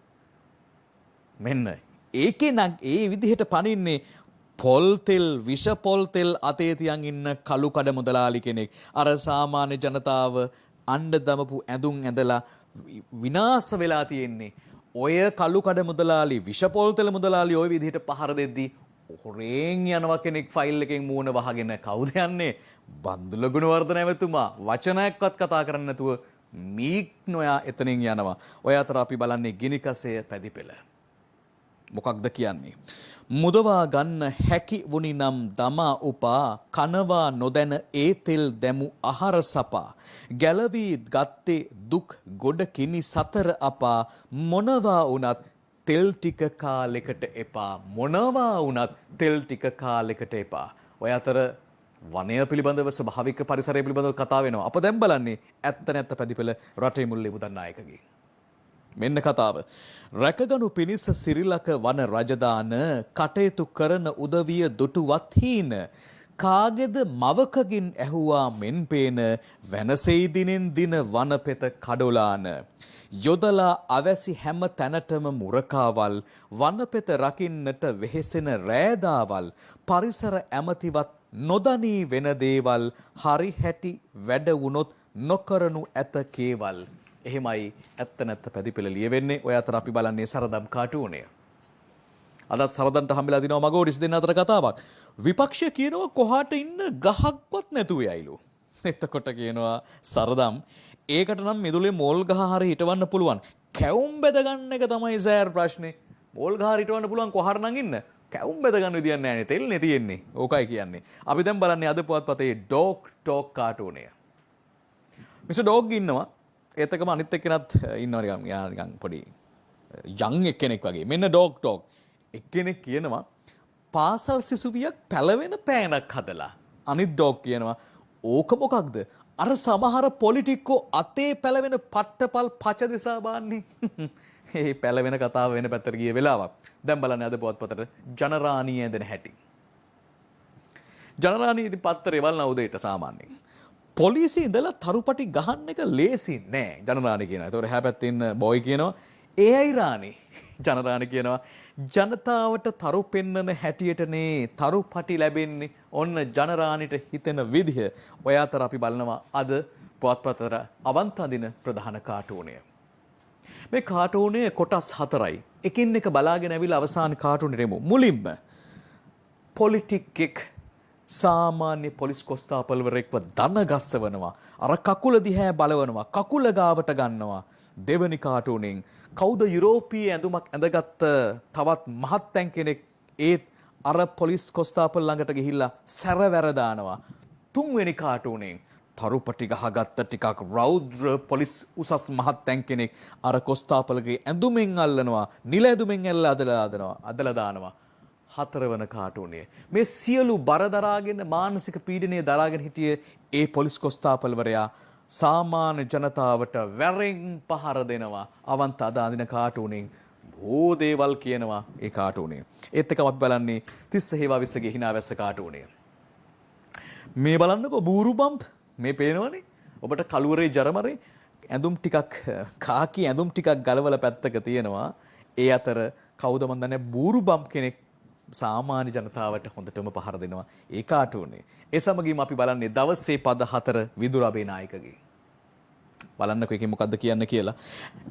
S1: මෙන්න ඒකේ නම් ඒ විදිහට පනින්නේ පොල් තෙල් විෂ පොල් තෙල් අතේ තියන් ඉන්න කළුකඩ මුදලාලි කෙනෙක්. අර සාමාන්‍ය ජනතාව අඬ දමපු ඇඳුම් ඇඳලා විනාශ වෙලා තියෙන්නේ. ඔය කළුකඩ මුදලාලි විෂ පොල් තෙල් මුදලාලි ওই විදිහට පහර දෙද්දී හොරෙන් යනවා කෙනෙක් ෆයිල් එකෙන් මූණ වහගෙන. කවුද යන්නේ? බන්දුල ගුණවර්ධන ඇමතුමා. වචනයක්වත් කතා කරන්නේ නැතුව මීක් නොයා එතනින් යනවා. ඔය අතර අපි බලන්නේ ගිනිකසය පැදිපෙළ. මොකක්ද කියන්නේ? මුදවා ගන්න හැකි වුණි නම් දමා උපා කනවා නොදැන ඒ තෙල් දැමු ආහාර සපා ගැලවී ගත්තේ දුක් ගොඩ කිනි සතර අපා මොනවා වුණත් තෙල් ටික කාලෙකට එපා. මොනවා වුණත් තෙල් ටික කාලෙකට එපා. ඔය අතර වනය පිළිබඳව ස්වභාවික පරිසරය පිළිබඳව කතා වෙනවා. අප දැන් බලන්නේ ඇත්ත නැත්ත පැදිපෙළ රටේ මුල්ලේ බුදන් නායකගේ. මෙන්න කතාව. රැකගනු පිණිස සිරිලක වන රජදාන කටයුතු කරන උදවිය දුටුවත් හීන කාගෙද මවකගින් ඇහුවා මෙන් පේන වෙනසෙයි දිනෙන් දින වනපෙත කඩොලාන යොදලා අවැසි හැම තැනටම මුරකාවල් වනපෙත රකින්නට වෙහෙසෙන රෑදාවල් පරිසර ඇමතිවත් නොදනී වෙන දේවල් හරි හැටි වැඩ වුණොත් නොකරනු ඇත කේවල්. එහෙමයි ඇත්ත නැත්ත පැදිපෙළ ලියවෙන්නේ. ඔය අතර අපි බලන්නේ සරදම් කාටුනය. අදත් සරදන්ට හම්බෙලා දිනවා මගෝඩිස් දෙන්න අතර කතාවක්. විපක්ෂය කියනවා කොහාට ඉන්න ගහක්වත් නැතුව යයිලු. එතකොට කියනවා සරදම් ඒකට නම් මිදුලේ මෝල් ගහ හරි හිටවන්න පුළුවන්. කැවුම් බෙද ගන්න එක තමයි සෑර් ප්‍රශ්නේ. මෝල් ගහ හිටවන්න පුළුවන් කොහාට නම් ඉන්න. කැවුම් බෙද ගන්න විදියක් නැහැ නේ. තෙල්නේ තියෙන්නේ. ඕකයි කියන්නේ. අපි දැන් බලන්නේ අද පුවත්පතේ ඩොග් ටොක් කාටුනය. මිස්ටර් ඩොග් ඉන්නවා. ඒත් එකම අනිත් එක්කෙනත් ඉන්නවා නිකන් යා නිකන් පොඩි යං එක්කෙනෙක් වගේ. මෙන්න ඩොග් ටොක්. එක්කෙනෙක් කියනවා පාසල් සිසුවියක් පැලවෙන පෑනක් හදලා. අනිත් ඩොග් කියනවා ඕක මොකක්ද? අර සමහර පොලිටික්කෝ අතේ පැලවෙන පට්ටපල් පච දිසා බාන්නේ. ඒ පැලවෙන කතාව වෙන පැත්තට ගිය වෙලාවක්. දැන් බලන්න අද පුවත්පතට ජනරාණී ඇඳෙන හැටි. ජනරාණී ඉතින් පත්තරේ වල්නා උදේට සාමාන්‍යයෙන්. පොලිසිය ඉඳලා තරුපටි ගහන්න එක ලේසි නෑ ජනරාණී කියනවා. ඒතකොට එහා පැත්තේ ඉන්න බොයි කියනවා ඒ අය රාණී. ජනරාණී කියනවා ජනතාවට තරු පෙන්නන හැටියටනේ තරුපටි ලැබෙන්නේ. ඔන්න ජනරාණීට හිතෙන විදිහ. ඔය අතර අපි බලනවා අද පුවත්පතට අවන්ත අදින ප්‍රධාන කාටුනය. මේ කාටුනය කොටස් 4යි. එකින් එක බලාගෙන ඇවිල්ලා අවසාන කාටුනෙට එමු. මුලින්ම පොලිටික්ෙක් සාමාන්‍ය පොලිස් කොස්තාපල්වරෙක්ව දන ගස්සවනවා. අර කකුල දිහා බලවනවා. කකුල ගාවට ගන්නවා. දෙවනි කාටුනෙන් කවුද යුරෝපීය ඇඳුමක් ඇඳගත්ත තවත් මහත්තැන් කෙනෙක් ඒත් අර පොලිස් කොස්තාපල් ළඟට ගිහිල්ලා සැරවැර දානවා. තුන්වෙනි කාටුනෙන් තරුපටි ගහගත්ත ටිකක් රෞද්‍ර පොලිස් උසස් මහත්තැන් කෙනෙක් අර කොස්තාපලගේ ඇඳුමෙන් අල්ලනවා. නිල ඇඳුමෙන් අදලා දානවා. හතරවන කාටුනය. මේ සියලු බර දරාගෙන මානසික පීඩනය දරාගෙන හිටිය ඒ පොලිස් කොස්තාපල්වරයා සාමාන්‍ය ජනතාවට වැරෙන් පහර දෙනවා. අවන්ත අදාදින කාටුනෙන් බොහෝ දේවල් කියනවා ඒ කාටුනේ. ඒත් එකම අපි බලන්නේ තිස්ස හේවා විස්සගේ හිනාවැස්ස කාටුනය. මේ බලන්නකෝ බූරු බම්ප් මේ පේනවනේ. ඔබට කළුවරේ ජරමරේ ඇඳුම් ටිකක් කාකි ඇඳුම් ටිකක් ගලවලා පැත්තක තියෙනවා. ඒ අතර කවුද මන් දන්නේ බූරු බම්ප් කෙනෙක් සාමාන්‍ය ජනතාවට හොඳටම පහර දෙනවා ඒ කාටුනේ. ඒ සමගින්ම අපි බලන්නේ දවසේ පද 4 විදුර අබේනායකගේ. බලන්නකෝ එකේ මොකද්ද කියන්න කියලා.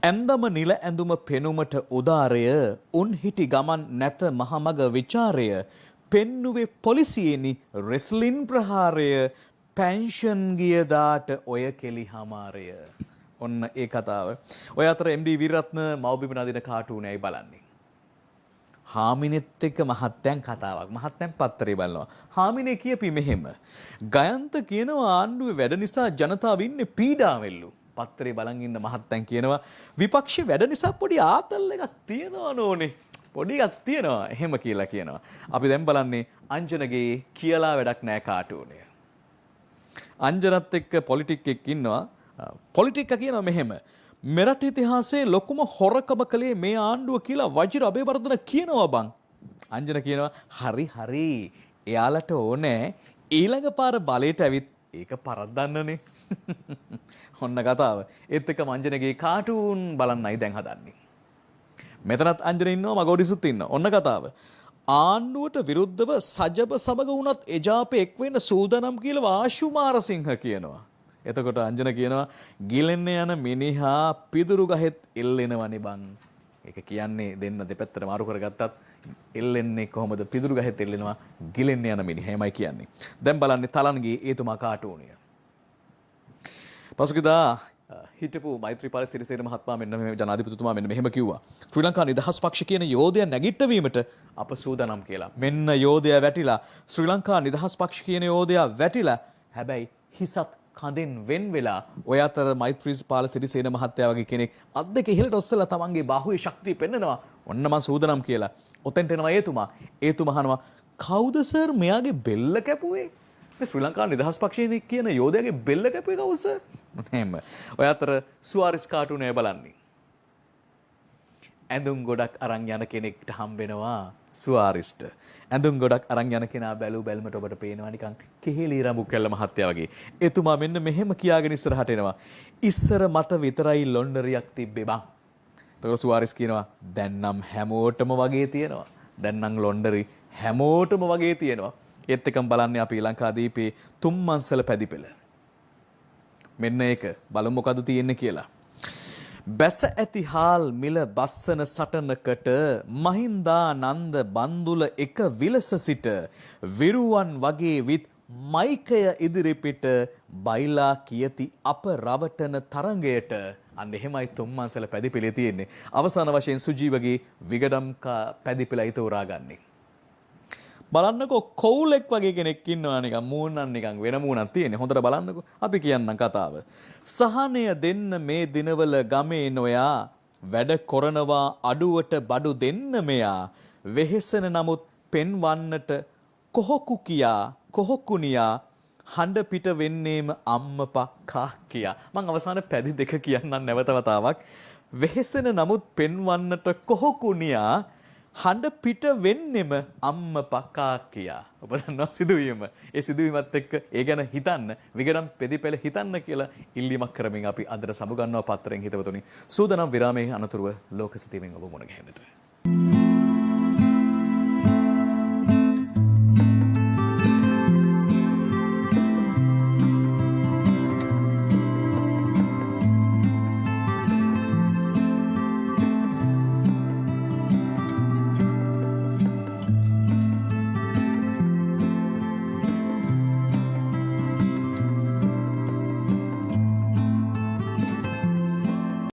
S1: ඇඳම නිල ඇඳුම පෙනුමට උදාරය උන් හිටි ගමන් නැත මහමග විචාරය පෙන්නුවේ පොලිසියේනි රෙස්ලින් ප්‍රහාරය පෙන්ෂන් ගියදාට ඔය කෙලි හමාරය. ඔන්න ඒ කතාව. ඔය අතර MD විරත්න මව්බිම නදින කාටුනේයි බලන්නේ. හාමිනෙත් එක්ක මහත්තයන් කතාවක්. මහත්තයන් පත්තරේ බලනවා. හාමිනේ කියපි මෙහෙම. ගයන්ත කියනවා ආණ්ඩුවේ වැඩ නිසා ජනතාව ඉන්නේ පීඩාවෙල්ලු. පත්තරේ බලන් ඉන්න මහත්තයන් කියනවා විපක්ෂ වැඩ නිසා පොඩි ආතල් එකක් තියෙනවා නෝනේ. පොඩි එකක් තියෙනවා. එහෙම කියලා කියනවා. අපි දැන් බලන්නේ අංජනගේ කියලා වැඩක් නැහැ කාටුනේ. අංජනත් එක්ක පොලිටික්ෙක් ඉන්නවා. පොලිටික්ක කියනවා මෙහෙම. මෙරට ඉතිහාසයේ ලොකුම හොරකම කළේ මේ ආණ්ඩුව කියලා වජිර අබේවර්ධන කියනවා බං. අංජන කියනවා හරි එයාලට ඕනේ ඊළඟ පාර බලයට ඇවිත් ඒක පරද්දන්නනේ. ඔන්න කතාව. ඒත් එක්ක අංජනගේ කාටුන් බලන්නයි දැන් හදන්නේ. මෙතනත් අංජන ඉන්නවා මගෝඩිසුත් ඉන්නවා. ඔන්න කතාව. ආණ්ඩුවට විරුද්ධව සජබ සමග වුණත් එජාපේ එක් වෙන්න සූදානම් කියලා ආශුමාරසිංහ කියනවා. එතකොට අංජන කියනවා ගිලෙන්න යන මිනිහා පිදුරු ගහෙත් එල්ලෙනවනේ බං. ඒක කියන්නේ දෙන්න දෙපැත්තට මාරු කරගත්තත් එල්ලෙන්නේ කොහොමද? පිදුරු ගහෙත් එල්ලෙනවා ගිලෙන්න යන මිනිහා. එහෙමයි කියන්නේ. දැන් බලන්නේ තලන්ගේ ඒතුමා කාටුනිය. පසුගියදා හිටපු මෛත්‍රීපාල සිරිසේන මහත්මයා මෙන්න මේ ජනාධිපතිතුමා මෙන්න මෙහෙම කිව්වා. ශ්‍රී ලංකා නිදහස් පක්ෂ කියන යෝධයා නැගිටවීමට අප සූදානම් කියලා. මෙන්න යෝධයා වැටිලා. ශ්‍රී ලංකා නිදහස් පක්ෂ කියන යෝධයා වැටිලා. හැබැයි හිසත් කඳෙන් වෙන් වෙලා ඔය අතර මෛත්‍රීපාල සිරිසේන මහත්තයා වගේ කෙනෙක් අත් දෙක ඉහළට ඔස්සලා තමන්ගේ බාහුවේ ශක්තිය පෙන්නනවා. ඔන්න මං සූදානම් කියලා. ඔතෙන්ට එනවා ඒතුමා. ඒතුමා අහනවා කවුද සර් මෙයාගේ බෙල්ල කැපුවේ? ශ්‍රී ලංකා නිදහස් පක්ෂයේ කියන යෝධයාගේ බෙල්ල කැපුවේ කවුද සර්? එහෙම. ඔය අතර සුවාරිස් කාටුනේ බලන්නේ. ඇඳුම් ගොඩක් අරන් යන කෙනෙක්ට හම් වෙනවා සුවාරිස්ට. ඇඳුම් ගොඩක් අරන් යන කෙනා බැලු බැලමට ඔබට පේනවා නිකන් කෙහෙලි රඹු කැල්ල මහත්තයා වගේ. එතුමා මෙන්න මෙහෙම කියාගෙන ඉස්සරහට එනවා. ඉස්සර මට විතරයි ලොන්ඩරියක් තිබ්බේ බං. එතකොට සුවාරිස් කියනවා දැන් නම් හැමෝටම වගේ තියෙනවා. දැන් නම් ලොන්ඩරි හැමෝටම වගේ තියෙනවා. ඒත් එකම බලන්නේ අපි ශ්‍රී ලංකාදීපේ තුම්මන්සල පැදිපෙළ. මෙන්න ඒක බලමු මොකද තියෙන්නේ කියලා. බැස ඇති හාල් මිල බස්සන සටනකට මහින්දානන්ද බන්දුල එක විලස සිට විරුවන් වගේ විත් මයිකය ඉදිරිපිට බයිලා කියති අප රවටන තරඟයට. අන්න එහෙමයි තුම්මන්සල පැදිපෙළේ තියෙන්නේ. අවසාන වශයෙන් සුජීවගේ විගඩම් පැදිපෙළයි තෝරාගන්නේ. බලන්නකෝ කවුලෙක් වගේ කෙනෙක් ඉන්නවා නිකන් මූණක් නිකන් වෙන මූණක් තියෙන්නේ. හොඳට බලන්නකෝ. අපි කියන්නම් කතාව. සහනය දෙන්න මේ දිනවල ගමේ නොයා වැඩ කරනවා අඩුවට බඩු දෙන්න මෙයා වෙහෙසන නමුත් පෙන්වන්නට කොහොකු කියා කොහොකුනියා හඬ පිට වෙන්නේම අම්මපා කා කියා. මං අවසාන පැදි දෙක කියන්නම් නැවත වතාවක්. වෙහෙසන නමුත් පෙන්වන්නට කොහොකුනියා හඬ පිට වෙන්නෙම අම්මපා කියා. ඔබ දන්නවා සිදුවීම. ඒ සිදුවීමත් එක්ක ඒ ගැන හිතන්න විගඩම් පෙදිපෙළ හිතන්න කියලා ඉල්ලීමක් කරමින් අපි අදට සමුගන්නවා පත්තරෙන් හිතවතුනි. සූදානම් විරාමයේ අනතුරුව ලෝක සතියෙන් ඔබ මුණ ගැහෙන්නට.